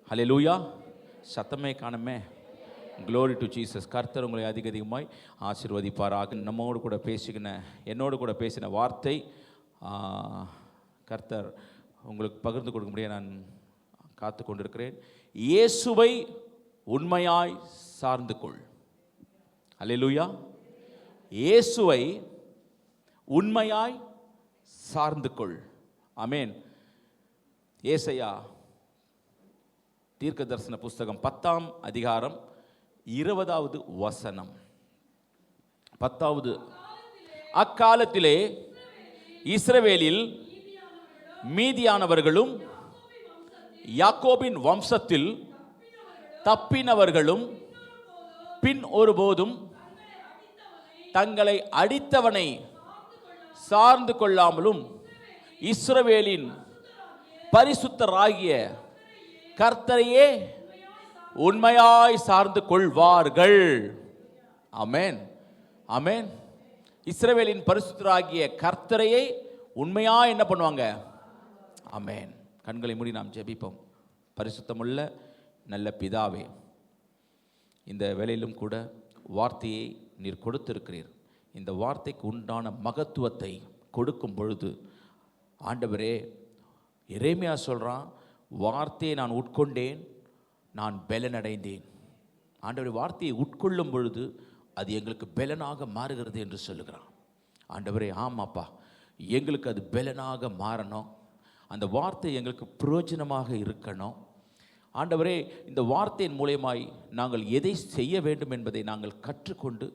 ஹல்லேலூயா. சத்தமே காணுமே. Glory to Jesus. கர்த்தர் உங்களை அதிகமாய் ஆசீர்வதிப்பாராக. நம்மோடு கூட என்னோடு கூட பேசின வார்த்தை கர்த்தர் உங்களுக்கு பகிர்ந்து கொடுக்க முடிய நான் காத்து கொண்டிருக்கிறேன். இயேசுவை உண்மையாய் சார்ந்து கொள். ஹல்லேலூயா. இயேசுவை உண்மையாய் சார்ந்து கொள். ஆமென். ஏசாயா தீர்க்க தரிசன புஸ்தகம் 10ஆம் அதிகாரம் 20வது வசனம். 10வது. அக்காலத்திலே இஸ்ரவேலில் மீதியானவர்களும் யாக்கோபின் வம்சத்தில் தப்பினவர்களும் பின் ஒருபோதும் தங்களை அடித்தவனை சார்ந்து கொள்ளாமலும் இஸ்ரவேலின் பரிசுத்தராகிய கர்த்தரையே உண்மையாய் சார்ந்து கொள்வார்கள். ஆமென், ஆமென். இஸ்ரவேலின் பரிசுத்தராகிய கர்த்தரையே உண்மையாய் என்ன பண்ணுவாங்க? ஆமென். கண்களை மூடி நாம் ஜெபிப்போம். பரிசுத்தமுள்ள நல்ல பிதாவே, இந்த வேளையிலும் கூட வார்த்தையை நீர் கொடுத்திருக்கிறீர். இந்த வார்த்தைக்கு உண்டான மகத்துவத்தை கொடுக்கும் பொழுது ஆண்டவரே, எரேமியா சொல்கிறான், வார்த்தையை நான் உட்கொண்டேன், நான் பெலனடைந்தேன். ஆண்டவரே, வார்த்தையை உட்கொள்ளும் பொழுது அது எங்களுக்கு பெலனாக மாறுகிறது என்று சொல்லுகிறான். ஆண்டவரே, ஆமாப்பா, எங்களுக்கு அது பெலனாக மாறணும். அந்த வார்த்தை எங்களுக்கு பிரயோஜனமாக இருக்கணும். ஆண்டவரே, இந்த வார்த்தையின் மூலமாய் நாங்கள் எதை செய்ய வேண்டும் என்பதை நாங்கள் கற்றுக்கொண்டு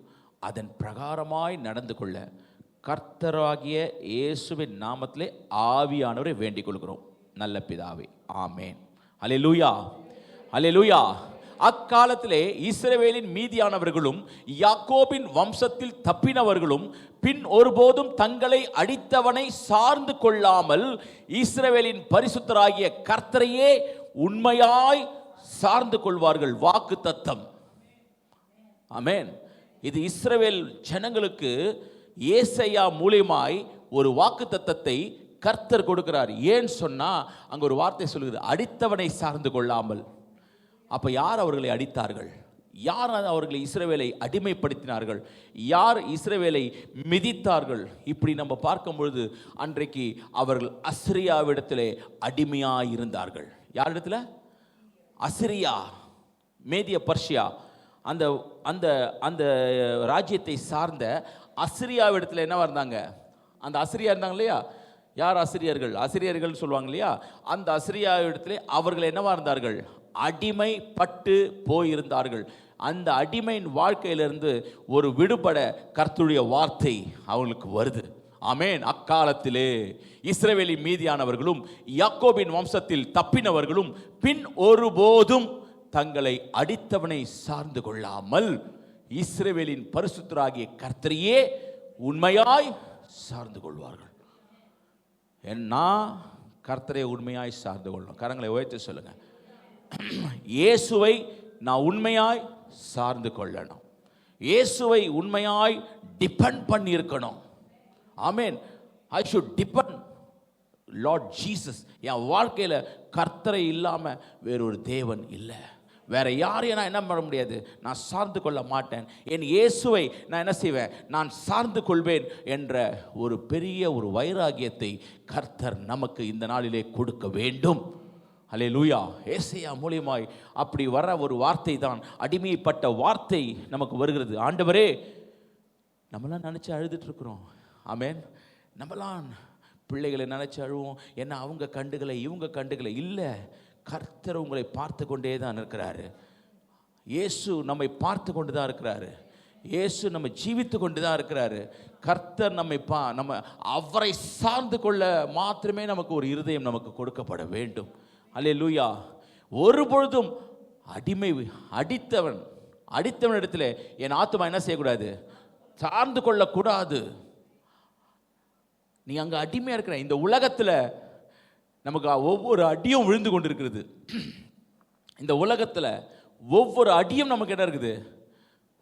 அதன் பிரகாரமாய் நடந்து கொள்ள கர்த்தராகிய இயேசுவின் நாமத்திலே ஆவியானவரை வேண்டிக் கொள்கிறோம் நல்ல பிதாவே. ஆமென். ஹல்லேலூயா, ஹல்லேலூயா. அக்காலத்திலே இஸ்ரவேலின் மீதியானவர்களும் யாக்கோபின் வம்சத்தில் தப்பினவர்களும் பின் ஒருபோதும் தங்களை அடித்தவனை சார்ந்து கொள்ளாமல் இஸ்ரவேலின் பரிசுத்தராகிய கர்த்தரையே உண்மையாய் சார்ந்து கொள்வார்கள். வாக்கு தத்தம். ஆமென். இது இஸ்ரவேல் ஜனங்களுக்கு ஏசாயா மூலமாய் ஒரு வாக்கு தத்தத்தை கர்த்தர் கொடுக்கிறார். ஏன் சொன்னா அங்க ஒரு வார்த்தை சொல்லுது, அடித்தவனை சார்ந்து கொள்ளாமல். அப்ப யார் அவர்களை அடித்தார்கள்? யார் அவர்களை இஸ்ரவேலை அடிமைப்படுத்தினார்கள்? யார் இஸ்ரவேலை மிதித்தார்கள்? இப்படி நம்ம பார்க்கும் பொழுது அன்றைக்கு அவர்கள் அசிரியாவிடத்திலே அடிமையாய் இருந்தார்கள். யாரிடத்துல? அசிரியா, மேதிய பர்ஷியா, அந்த அந்த அந்த ராஜ்யத்தை சார்ந்த அசிரியாவிடத்தில் என்னவா இருந்தாங்க? அந்த அசிரியா இருந்தாங்க இல்லையா? யார் அசிரியர்கள்? அசிரியர்கள் சொல்லுவாங்க இல்லையா? அந்த அசிரியாவிடத்திலே அவர்கள் என்னவா இருந்தார்கள்? அடிமைப்பட்டு போயிருந்தார்கள். அந்த அடிமையின் வாழ்க்கையிலிருந்து ஒரு விடுபட கர்த்தருடைய வார்த்தை அவங்களுக்கு வருது. ஆமென். அக்காலத்திலே இஸ்ரவேலின் மீதியானவர்களும் யாக்கோபின் வம்சத்தில் தப்பினவர்களும் பின் ஒருபோதும் தங்களை அடித்தவனை சார்ந்து கொள்ளாமல் இஸ்ரவேலின் பரிசுத்தராகிய கர்த்தரையே உண்மையாய் சார்ந்து கொள்வார்கள். என்ன? கர்த்தரை உண்மையாய் சார்ந்து கொள்ளணும். கரங்களை உயர்த்தி சொல்லுங்க. இயேசுவை நான் உண்மையாய் சார்ந்து கொள்ளணும். இயேசுவை உண்மையாய் டிபெண்ட் பண்ணி இருக்கணும். ஆமென். I should depend Lord Jesus. என் வாழ்க்கையில் கர்த்தரை இல்லாமல் வேறொரு தேவன் இல்லை. வேற யாரையும் நான் என்ன பண்ண முடியாது, நான் சார்ந்து கொள்ள மாட்டேன். என் இயேசுவை நான் என்ன செய்வேன்? நான் சார்ந்து கொள்வேன் என்ற ஒரு பெரிய ஒரு வைராகியத்தை கர்த்தர் நமக்கு இந்த நாளிலே கொடுக்க வேண்டும். ஹல்லேலூயா. ஏசாயா மூலமாய் அப்படி வர ஒரு வார்த்தை தான், அடிமைப்பட்ட வார்த்தை நமக்கு வருகிறது. ஆண்டவரே, நம்மளாம் நினச்சி அழுதுட்டு இருக்கிறோம். ஆமென். நம்மளாம் பிள்ளைகளை நினச்சி அழுவோம். ஏன்னா அவங்க கண்டுகளை இவங்க கண்டுகளை இல்லை. கர்த்தர் உங்களை பார்த்து கொண்டே தான் இருக்கிறாரு. இயேசு நம்மை பார்த்து கொண்டு தான் இருக்கிறாரு. இயேசு நம்ம ஜீவித்து கொண்டு தான் இருக்கிறாரு. கர்த்தர் நம்மை நம்ம அவரை சார்ந்து கொள்ள மாத்திரமே நமக்கு ஒரு இருதயம் நமக்கு கொடுக்கப்பட வேண்டும். அல்லேலூயா. ஒரு பொழுதும் அடித்தவன் இடத்துல என் ஆத்துமா என்ன செய்யக்கூடாது? சார்ந்து கொள்ளக்கூடாது. நீ அங்க அடிமையா இருக்கிற இந்த உலகத்தில் நமக்கு ஒவ்வொரு அடியும் விழுந்து கொண்டு இருக்கிறது. இந்த உலகத்தில் ஒவ்வொரு அடியும் நமக்கு என்ன இருக்குது?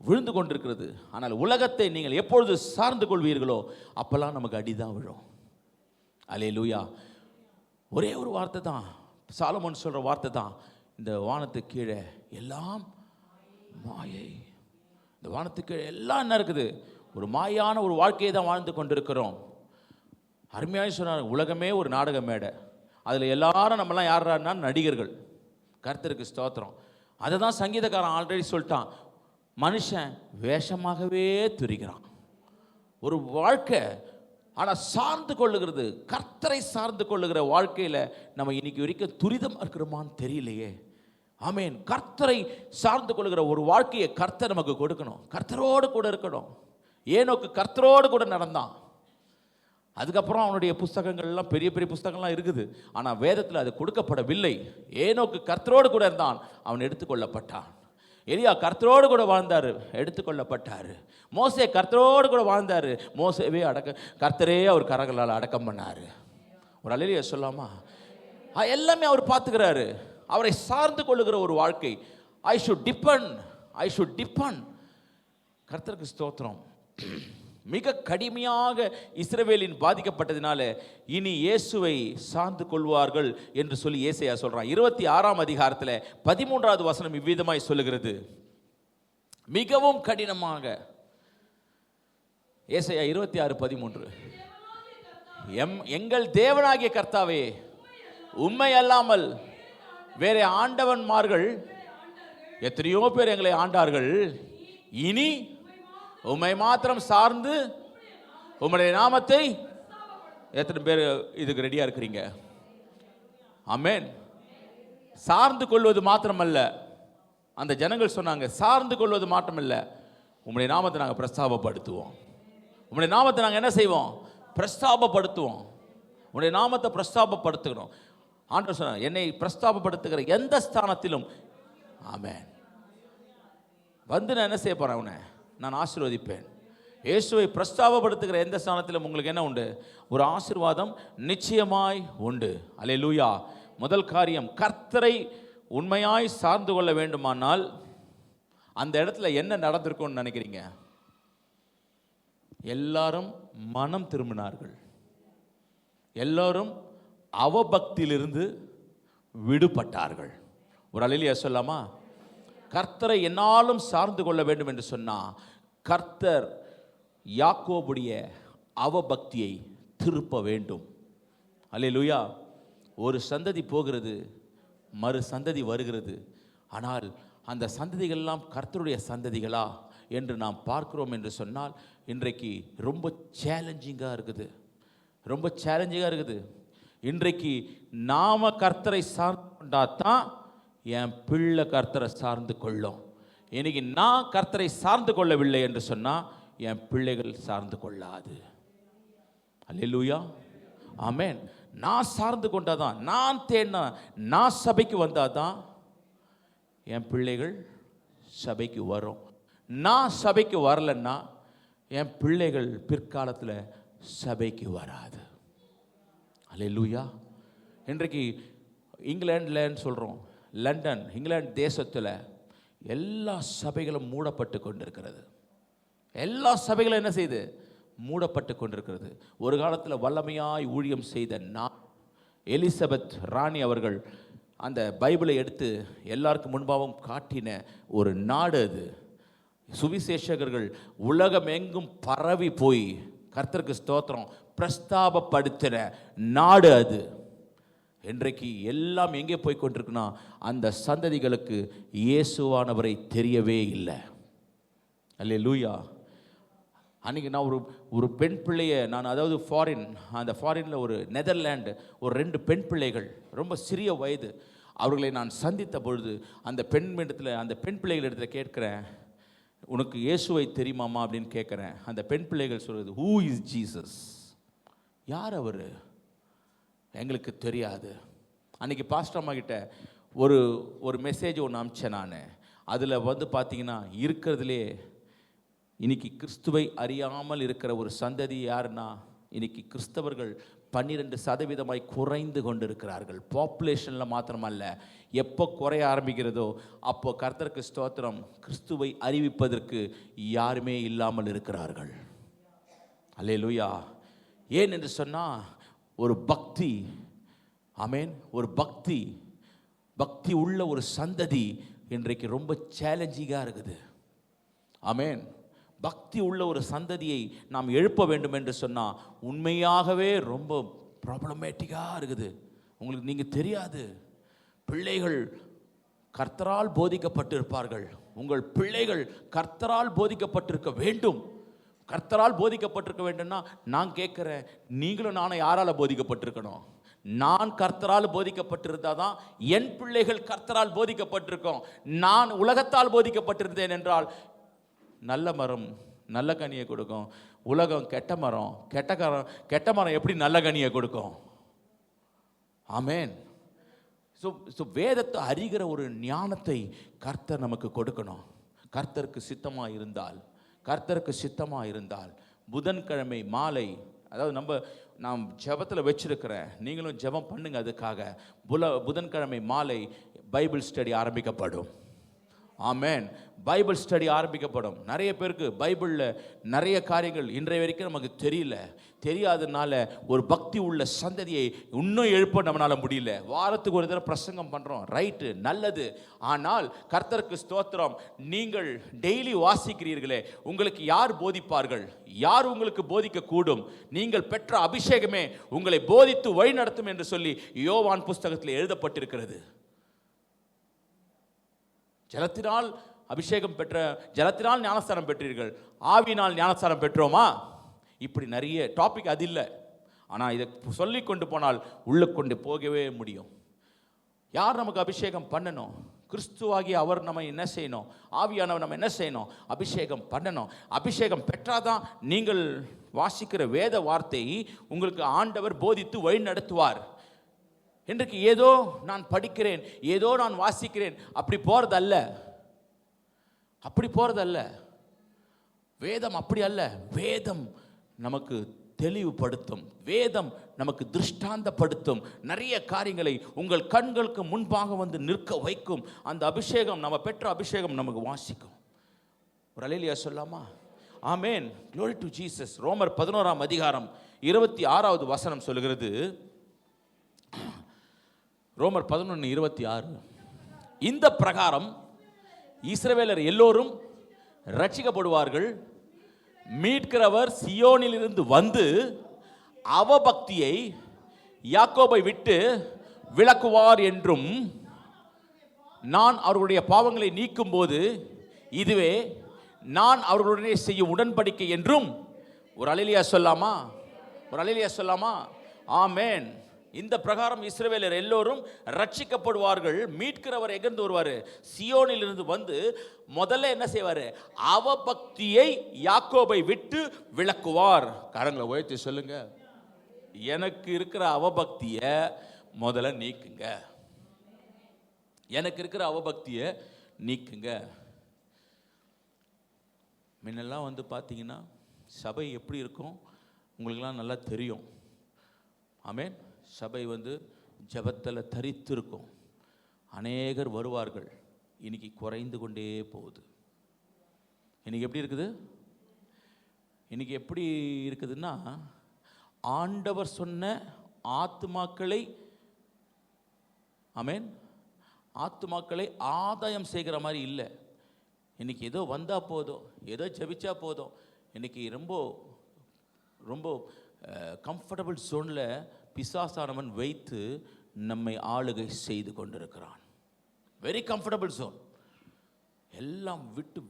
விழுந்து கொண்டிருக்கிறது. ஆனால் உலகத்தை நீங்கள் எப்பொழுது சார்ந்து கொள்வீர்களோ அப்பெல்லாம் நமக்கு அடிதான் விழும். அல்லேலூயா. ஒரே ஒரு வார்த்தை தான், சாலமோன் சொல்ற வார்த்தை தான், இந்த வானத்துக்கு கீழே எல்லாம் மாயை. இந்த வானத்துக்கு கீழே எல்லாம் என்ன இருக்குது? ஒரு மாயான ஒரு வாழ்க்கையை தான் வாழ்ந்து கொண்டிருக்கிறோம். அருமையாக சொன்னாங்க, உலகமே ஒரு நாடக மேடை. அதில் எல்லாரும் நம்மலாம் யாருன்னா நடிகர்கள். கர்த்தருக்கு ஸ்தோத்திரம். அதை தான் சங்கீதக்காரன் ஆல்ரெடி சொல்லிட்டான், மனுஷன் வேஷமாகவே துரிகிறான். ஒரு வாழ்க்கை ஆனால் சார்ந்து கொள்ளுகிறது, கர்த்தரை சார்ந்து கொள்ளுகிற வாழ்க்கையில் நம்ம இன்னைக்கு வரைக்கும் துரிதமாக இருக்கிறோமான்னு தெரியலையே. ஆமேன். கர்த்தரை சார்ந்து கொள்ளுகிற ஒரு வாழ்க்கையை கர்த்தர் நமக்கு கொடுக்கணும். கர்த்தரோடு கூட இருக்கணும். ஏனோக்கு கர்த்தரோடு கூட நடந்தான். அதுக்கப்புறம் அவனுடைய புஸ்தகங்கள்லாம் பெரிய பெரிய புஸ்தகங்கள்லாம் இருக்குது, ஆனால் வேதத்தில் அது கொடுக்கப்படவில்லை. ஏனோக்கு கர்த்தரோடு கூட இருந்தான், அவன் எடுத்துக்கொள்ளப்பட்டான். எலியா கர்த்தரோடு கூட வாழ்ந்தார், எடுத்துக்கொள்ளப்பட்டார். மோசே கர்த்தரோடு கூட வாழ்ந்தார், மோசேவே கர்த்தரே அவர் கரங்களால் அடக்கம் பண்ணார். ஒரு அல்லேலூயா சொல்லாமா? எல்லாமே அவர் பார்த்துக்கிறாரு. அவரை சார்ந்து கொள்ளுகிற ஒரு வாழ்க்கை. ஐ ஷுட் டிபெண்ட். கர்த்தருக்கு ஸ்தோத்திரம். மிக கடுமையாக இஸ்ரவேலின் பாதிக்கப்பட்டதினால இனி இயேசுவை சார்ந்து கொள்வார்கள் என்று சொல்லி ஏசாயா சொல்றான். 26ஆம் அதிகாரத்தில் 13வது வசனம் இவ்விதமாய் சொல்லுகிறது, மிகவும் கடினமாக. ஏசாயா 26:13, எங்கள் தேவனாகிய கர்த்தாவே, உம்மை அல்லாமல் வேற ஆண்டவன்மார்கள் எத்தனையோ பேர் எங்களை ஆண்டார்கள், இனி உம்மை மாத்திரம் சார்ந்து உம்முடைய நாமத்தை. எத்தனை பேர் இதுக்கு ரெடியா இருக்கிறீங்க? ஆமென். சார்ந்து கொள்வது மாத்திரமல்ல, அந்த ஜனங்கள் சொன்னாங்க, சார்ந்து கொள்வது மாத்திரமல்ல, உம்முடைய நாமத்தை நாங்கள் பிரஸ்தாபப்படுத்துவோம். உம்முடைய நாமத்தை நாங்கள் என்ன செய்வோம்? பிரஸ்தாபப்படுத்துவோம். உம்முடைய நாமத்தை பிரஸ்தாபப்படுத்துகிறோம். ஆண்டவர் சொன்னார், என்னை பிரஸ்தாபப்படுத்துகிற எந்த ஸ்தானத்திலும் ஆமென் வந்து நான் என்ன செய்ய போறேன்? அவனை நான் ஆசீர்வதிப்பேன். இயேசுவை பிரஸ்தாபப்படுத்துகிற எந்த ஸ்தானத்திலும் உங்களுக்கு என்ன உண்டு? ஒரு ஆசீர்வாதம் நிச்சயமாய் உண்டு. அல்லேலூயா. முதல் காரியம், கர்த்தரை உண்மையாய் சார்ந்து கொள்ள வேண்டுமானால் அந்த இடத்துல என்ன நடந்திருக்கும்னு நினைக்கிறீங்க? எல்லாரும் மனம் திரும்பினார்கள். எல்லாரும் அவபக்தியிலிருந்து விடுபட்டார்கள். ஒரு அல்லேலூயா சொல்லாமா? கர்த்தரை என்னாலும் சார்ந்து கொள்ள வேண்டும் என்று சொன்னா, கர்த்தர் யாக்கோபுடைய அவபக்தியை திருப்ப வேண்டும். அல்லேலூயா. ஒரு சந்ததி போகிறது, மறு சந்ததி வருகிறது. ஆனால் அந்த சந்ததிகளெல்லாம் கர்த்தருடைய சந்ததிகளா என்று நாம் பார்க்கிறோம் என்று சொன்னால், இன்றைக்கு ரொம்ப சேலஞ்சிங்காக இருக்குது. இன்றைக்கு நாம கர்த்தரை சார்ந்தாதான் என் பிள்ளை கர்த்தரை சார்ந்து கொள்ளும். இன்னைக்கு நான் கர்த்தரை சார்ந்து கொள்ளவில்லை என்று சொன்னால் என் பிள்ளைகள் சார்ந்து கொள்ளாது. அல்லேலூயா. ஆமென். நான் சார்ந்து கொண்டாதான், நான் தேடினா, நான் சபைக்கு வந்தாதான் என் பிள்ளைகள் சபைக்கு வரும். நான் சபைக்கு வரலன்னா என் பிள்ளைகள் பிற்காலத்தில் சபைக்கு வராது. அல்லேலூயா. இன்றைக்கு இங்கிலாந்துலன்னு சொல்கிறோம், லண்டன், இங்கிலாந்து தேசத்தில் எல்லா சபைகளும் மூடப்பட்டு கொண்டிருக்கிறது. எல்லா சபைகளும் என்ன செய்து? மூடப்பட்டு கொண்டிருக்கிறது. ஒரு காலத்தில் வல்லமையாய் ஊழியம் செய்த எலிசபெத் ராணி அவர்கள் அந்த பைபிளை எடுத்து எல்லாருக்கும் முன்பாகவும் காட்டின ஒரு நாடு அது. சுவிசேஷகர்கள் உலகம் எங்கும் பரவி போய் கர்த்தருக்கு ஸ்தோத்திரம் பிரஸ்தாபப்படுத்தின நாடு அது. இன்றைக்கு எல்லாம் எங்கே போய் கொண்டிருக்குன்னா, அந்த சந்ததிகளுக்கு இயேசுவானவரை தெரியவே இல்லை. அல்லேலூயா. அன்றைக்கி நான் ஒரு பெண் பிள்ளையை அதாவது அந்த ஃபாரினில் ஒரு நெதர்லாண்டு ஒரு 2 பெண் பிள்ளைகள், ரொம்ப சிறிய வயது, அவர்களை நான் சந்தித்த பொழுது அந்த பெண் பிள்ளைகள் இடத்துல கேட்குறேன், உனக்கு இயேசுவை தெரியுமாமா அப்படின்னு கேட்குறேன். அந்த பெண் பிள்ளைகள் சொல்கிறது, ஹூ இஸ் ஜீசஸ்? யார் அவர்? எங்களுக்கு தெரியாது. அன்றைக்கி பாஸ்டர் அம்மா கிட்ட ஒரு மெசேஜ் ஒன்று அனுப்பிச்சேன் நான். அதில் பார்த்தீங்கன்னா இருக்கிறதுலே இன்னைக்கு கிறிஸ்துவை அறியாமல் இருக்கிற ஒரு சந்ததி யாருன்னா, இன்னைக்கு கிறிஸ்தவர்கள் 12% குறைந்து கொண்டு இருக்கிறார்கள். பாப்புலேஷனில் மாத்திரமல்ல, எப்போ குறைய ஆரம்பிக்கிறதோ அப்போ கர்த்தருக்கு ஸ்தோத்திரம், கிறிஸ்துவை அறிவிப்பதற்கு யாருமே இல்லாமல் இருக்கிறார்கள். அல்லேலூயா. ஏன் என்று சொன்னால், ஒரு பக்தி, ஆமேன், ஒரு பக்தி உள்ள ஒரு சந்ததி இன்றைக்கு ரொம்ப சேலஞ்சிங்காக இருக்குது. ஆமென். பக்தி உள்ள ஒரு சந்ததியை நாம் எழுப்ப வேண்டும் என்று சொன்னால் உண்மையாகவே ரொம்ப ப்ராப்ளமேட்டிக்காக இருக்குது. உங்களுக்கு நீங்கள் தெரியாது, பிள்ளைகள் கர்த்தரால் போதிக்கப்பட்டிருப்பார்கள். உங்கள் பிள்ளைகள் கர்த்தரால் போதிக்கப்பட்டிருக்க வேண்டும். கர்த்தரால் போதிக்கப்பட்டிருக்க வேண்டும்னா நான் கேட்குறேன், நீங்களும் நானும் யாரால் போதிக்கப்பட்டிருக்கணும்? நான் கர்த்தரால் போதிக்கப்பட்டிருந்தால் தான் என் பிள்ளைகள் கர்த்தரால் போதிக்கப்பட்டிருக்கோம். நான் உலகத்தால் போதிக்கப்பட்டிருந்தேன் என்றால் நல்ல மரம் நல்ல கனியை கொடுக்கும், உலகம் கெட்ட மரம் கெட்ட மரம் எப்படி நல்ல கனியை கொடுக்கும்? ஆமென். ஸோ வேதத்தை அறிகிற ஒரு ஞானத்தை கர்த்தர் நமக்கு கொடுக்கணும். கர்த்தருக்கு சித்தமாக இருந்தால் புதன்கிழமை மாலை, அதாவது நாம் ஜெபத்தில் வச்சிருக்கிறேன், நீங்களும் ஜெபம் பண்ணுங்க. அதுக்காக புதன்கிழமை மாலை பைபிள் ஸ்டடி ஆரம்பிக்கப்படும். ஆமென். பைபிள் ஸ்டடி ஆரம்பிக்கப்படும். நிறைய பேருக்கு பைபிளில் நிறைய காரியங்கள் இன்றைய வரைக்கும் நமக்கு தெரியாததுனால ஒரு பக்தி உள்ள சந்ததியை இன்னும் எழுப்ப நம்மளால் முடியல. வாரத்துக்கு ஒரு தடவை பிரசங்கம் பண்ணுறோம், ரைட்டு, நல்லது. ஆனால் கர்த்தருக்கு ஸ்தோத்திரம், நீங்கள் டெய்லி வாசிக்கிறீர்களே, உங்களுக்கு யார் போதிப்பார்கள்? யார் உங்களுக்கு போதிக்க கூடும்? நீங்கள் பெற்ற அபிஷேகமே உங்களை போதித்து வழி நடத்தும் என்று சொல்லி யோவான் புஸ்தகத்தில் எழுதப்பட்டிருக்கிறது. ஜலத்தினால் அபிஷேகம் ஜலத்தினால் ஞானஸ்தானம் பெற்றீர்கள், ஆவியினால் ஞானஸ்தானம் பெற்றோமா? இப்படி நிறைய டாபிக் அது இல்லை. ஆனால் இதை சொல்லி கொண்டு போனால் உள்ள கொண்டு போகவே முடியும். யார் நமக்கு அபிஷேகம் பண்ணணும்? கிறிஸ்துவாகி அவர் நம்ம என்ன செய்யணும்? ஆவியானவர் நம்ம என்ன செய்யணும்? அபிஷேகம் பண்ணணும். அபிஷேகம் பெற்றாதான் நீங்கள் வாசிக்கிற வேத வார்த்தை உங்களுக்கு ஆண்டவர் போதித்து வழி நடத்துவார். இன்றைக்கு ஏதோ நான் படிக்கிறேன், ஏதோ நான் வாசிக்கிறேன், அப்படி போறதல்ல. வேதம் அப்படி அல்ல. வேதம் நமக்கு தெளிவுபடுத்தும், வேதம் நமக்கு திருஷ்டாந்தப்படுத்தும், நிறைய காரியங்களை உங்கள் கண்களுக்கு முன்பாக வந்து நிற்க வைக்கும். அந்த அபிஷேகம், நம்ம பெற்ற அபிஷேகம் நமக்கு வாசிக்கும். ஒரு அல்லேலூயா சொல்லாமா? ஆமென். glory to Jesus. ரோமர் 11ஆம் அதிகாரம் 26வது வசனம் சொல்கிறது. ரோமர் 11:26. இந்த பிரகாரம் இஸ்ரவேலர் எல்லோரும் ரட்சிக்கப்படுவார்கள், மீட்கிறவர் சியோனிலிருந்து வந்து அவபக்தியை யாக்கோபை விட்டு விலக்குவார் என்றும், நான் அவர்களுடைய பாவங்களை நீக்கும் போது இதுவே நான் அவர்களுடனே செய்யும் உடன்படிக்கை என்றும். ஒரு அல்லேலூயா சொல்லாமா? ஆமென். இந்த பிரகாரம் இஸ்ரவேலர் எல்லோரும் ரட்சிக்கப்படுவார்கள், மீட்கிறவர் எங்கிருந்து வருவார்? சியோனில் இருந்து வந்து முதல்ல என்ன செய்வார்? அவபக்தியை யாக்கோபை விட்டு விலக்குவார். கரங்களை உயர்த்தி சொல்லுங்க, எனக்கு இருக்கிற அவபக்தியை முதல்ல நீக்குங்க. எனக்கு இருக்கிற அவபக்தியை நீக்குங்க. முன்னெல்லாம் வந்து பார்த்தீங்கன்னா சபை எப்படி இருக்கும் உங்களுக்கெல்லாம் நல்லா தெரியும். ஆமென். சபை வந்து ஜெபத்தில் தரித்து இருக்கும், அநேகர் வருவார்கள். இன்னைக்கு குறைந்து கொண்டே போகுது. இன்னைக்கு எப்படி இருக்குதுன்னா, ஆண்டவர் சொன்ன ஆத்துமாக்களை, ஆமென், ஆத்துமாக்களை ஆதாயம் செய்கிற மாதிரி இல்லை. இன்னைக்கு ஏதோ வந்தால் போதும், ஏதோ ஜெபிச்சா போதும். இன்னைக்கு ரொம்ப ரொம்ப கம்ஃபர்டபுள் ஜோனில் பிசாசானவன் வைத்து நம்மை ஆளுகை செய்து கொண்டிருக்கிறான். Very comfortable zone. எல்லாம் விட்டு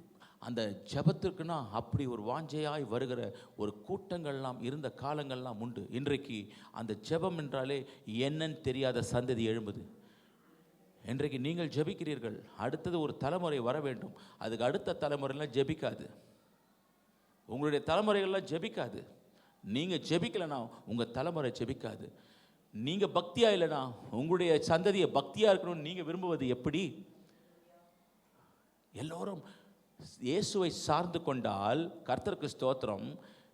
அந்த ஜெபத்திற்குன்னா அப்படி ஒரு வாஞ்சையாய் வருகிற ஒரு கூட்டங்கள்லாம் இருந்த காலங்கள்லாம் உண்டு. இன்றைக்கு அந்த ஜெபம் என்றாலே என்னன்னு தெரியாத சந்ததி எழும்புது. இன்றைக்கு நீங்கள் ஜெபிக்கிறீர்கள், அடுத்தது ஒரு தலைமுறை வர வேண்டும். அதுக்கு அடுத்த தலைமுறைலாம் ஜெபிக்காது, உங்களுடைய தலைமுறைகள்லாம் ஜெபிக்காது. நீங்கள் ஜெபிக்கலைன்னா உங்கள் தலைமுறை ஜெபிக்காது. நீங்கள் பக்தியாக இல்லைனா உங்களுடைய சந்ததியை பக்தியாக இருக்கணும்னு நீங்கள் விரும்புவது எப்படி? எல்லோரும் இயேசுவை சார்ந்து கொண்டால் கர்த்தருக்கு ஸ்தோத்திரம்,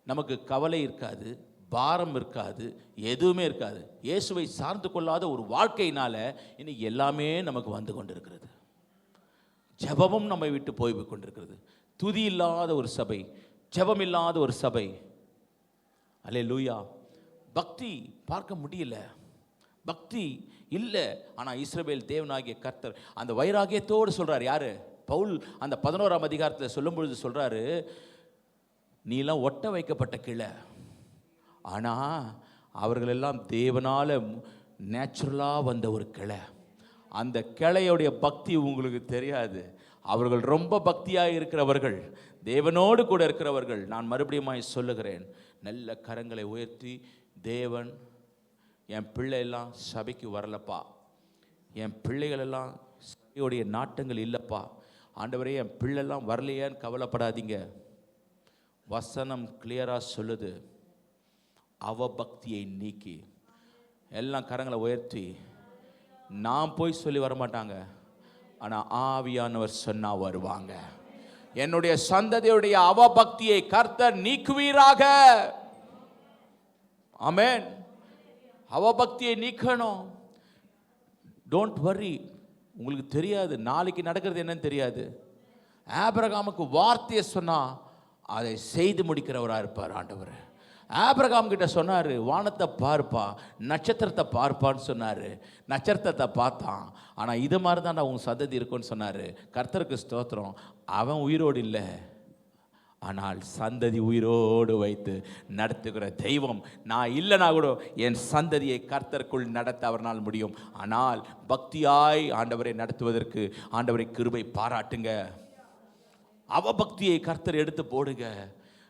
நமக்கு கவலை இருக்காது, பாரம் இருக்காது, எதுவுமே இருக்காது. இயேசுவை சார்ந்து கொள்ளாத ஒரு வாழ்க்கையினால இன்னைக்கு எல்லாமே நமக்கு வந்து கொண்டிருக்கிறது. ஜெபமும் நம்மை விட்டு போய் கொண்டிருக்கிறது. துதி இல்லாத ஒரு சபை, ஜெபம் இல்லாத ஒரு சபை. அல்லேலூயா. பக்தி பார்க்க முடியல. பக்தி இல்லை. ஆனால் இஸ்ரவேல் தேவனாகிய கர்த்தர் அந்த வைராகியத்தோடு சொல்கிறார். யார்? பவுல் அந்த 11ஆம் அதிகாரத்தில் சொல்லும் பொழுது சொல்கிறாரு, நீலாம் ஒட்ட வைக்கப்பட்ட கிளை, ஆனால் அவர்களெல்லாம் தேவனால் நேச்சுரலாக வந்த ஒரு கிளை. அந்த கிளையுடைய பக்தி உங்களுக்கு தெரியாது. அவர்கள் ரொம்ப பக்தியாக இருக்கிறவர்கள், தேவனோடு கூட இருக்கிறவர்கள். நான் மறுபடியும் சொல்லுகிறேன், நல்ல கரங்களை உயர்த்தி, தேவன் என் பிள்ளையெல்லாம் சபைக்கு வரலப்பா, என் பிள்ளைகளெல்லாம் சபையுடைய நாட்டங்கள் இல்லைப்பா, ஆண்டவரே என் பிள்ளைலாம் வரலையான்னு கவலைப்படாதீங்க. வசனம் கிளியராக சொல்லுது, அவபக்தியை நீக்கி. எல்லாம் கரங்களை உயர்த்தி. நான் போய் சொல்லி வரமாட்டாங்க, ஆனால் ஆவியானவர் சொன்னா வருவாங்க. என்னுடைய சந்ததியுடைய அவபக்தியை கர்த்தர் நீக்குவீராக. ஆமென். அவபக்தியை நீக்கணும். Don't worry. உங்களுக்கு தெரியாது நாளைக்கு நடக்கிறது என்னன்னு தெரியாது. ஆபிரகாமுக்கு வார்த்தையை சொன்னா அதை செய்து முடிக்கிறவராக இருப்பார் ஆண்டவர். ஆபிரகாம் கிட்ட சொன்னார், வானத்தை பார்ப்பா, நட்சத்திரத்தை பார்ப்பான்னு சொன்னார். நட்சத்திரத்தை பார்த்தான். ஆனால் இது மாதிரி தான் உன் சந்ததி இருக்குன்னு சொன்னார். கர்த்தருக்கு ஸ்தோத்திரம். அவன் உயிரோடு இல்லை, ஆனால் சந்ததி உயிரோடு வைத்து நடத்துகிற தெய்வம். நான் இல்லைனா கூட என் சந்ததியை கர்த்தருக்குள் நடத்த அவரால் முடியும். ஆனால் பக்தியாய் ஆண்டவரை நடத்துவதற்கு ஆண்டவரை கிருபை பாராட்டுங்க. அவபக்தியை கர்த்தர் எடுத்து போடுங்க.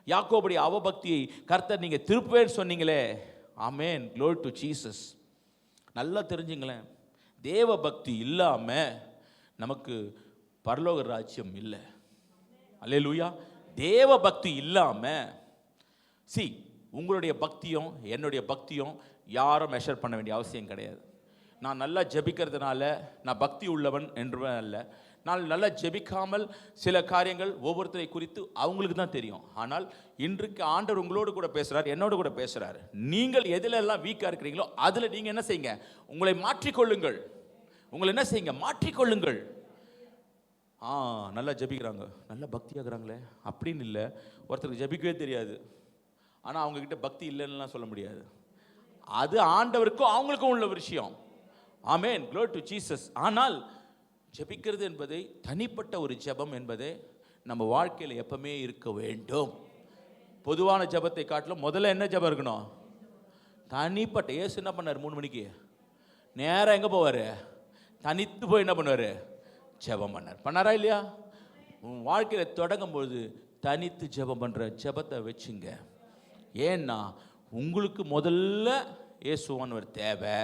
யாக்கோபுடைய அவபக்தியை கர்த்தர் நீங்க திருப்புவேன்னு சொன்னீங்களே. ஆமென். Glory to Jesus. நல்லா தெரிஞ்சுங்களேன், தேவ பக்தி இல்லாம நமக்கு பரலோக ராஜ்யம் இல்லை. அல்லேலூயா. தேவ பக்தி இல்லாம உங்களுடைய பக்தியும் என்னுடைய பக்தியும் யாரும் மெஷர் பண்ண வேண்டிய அவசியம் கிடையாது. நான் நல்லா ஜெபிக்கிறதுனால நான் பக்தி உள்ளவன் என்று அல்ல. நான் நல்லா ஜெபிக்காமல் சில காரியங்கள் ஒவ்வொருத்தரை குறித்து அவங்களுக்கு தான் தெரியும். ஆனால் இன்றைக்கு ஆண்டவர் உங்களோடு கூட பேசுகிறார், என்னோடு கூட பேசுகிறார். நீங்கள் எதிலெல்லாம் வீக்காக இருக்கிறீங்களோ அதில் நீங்கள் என்ன செய்யுங்க, உங்களை மாற்றிக்கொள்ளுங்கள். உங்களை என்ன செய்யுங்க, மாற்றிக்கொள்ளுங்கள். நல்லா ஜெபிக்கிறாங்க, நல்லா பக்தியாகிறாங்களே அப்படின்னு இல்லை. ஒருத்தருக்கு ஜெபிக்கவே தெரியாது, ஆனால் அவங்கக்கிட்ட பக்தி இல்லைன்னுலாம் சொல்ல முடியாது. அது ஆண்டவருக்கும் அவங்களுக்கும் உள்ள விஷயம். ஆமென். Glory to Jesus. ஆனால் ஜெபிக்கிறது என்பதை, தனிப்பட்ட ஒரு ஜெபம் என்பதை நம்ம வாழ்க்கையில் எப்பவுமே இருக்க வேண்டும். பொதுவான ஜெபத்தை காட்டிலும் முதல்ல என்ன ஜெபம் இருக்கணும்? தனிப்பட்ட. இயேசு என்ன பண்ணார்? 3 மணிக்கு நேரம் எங்கே போவார்? தனித்து போய் என்ன பண்ணுவார்? ஜெபம் பண்ணார். பண்ணாரா இல்லையா? உன் வாழ்க்கையில் தொடங்கும்போது தனித்து ஜெபம் பண்ணுற ஜெபத்தை வச்சுங்க. ஏன்னா உங்களுக்கு முதல்ல இயேசுவானவர் தேவை.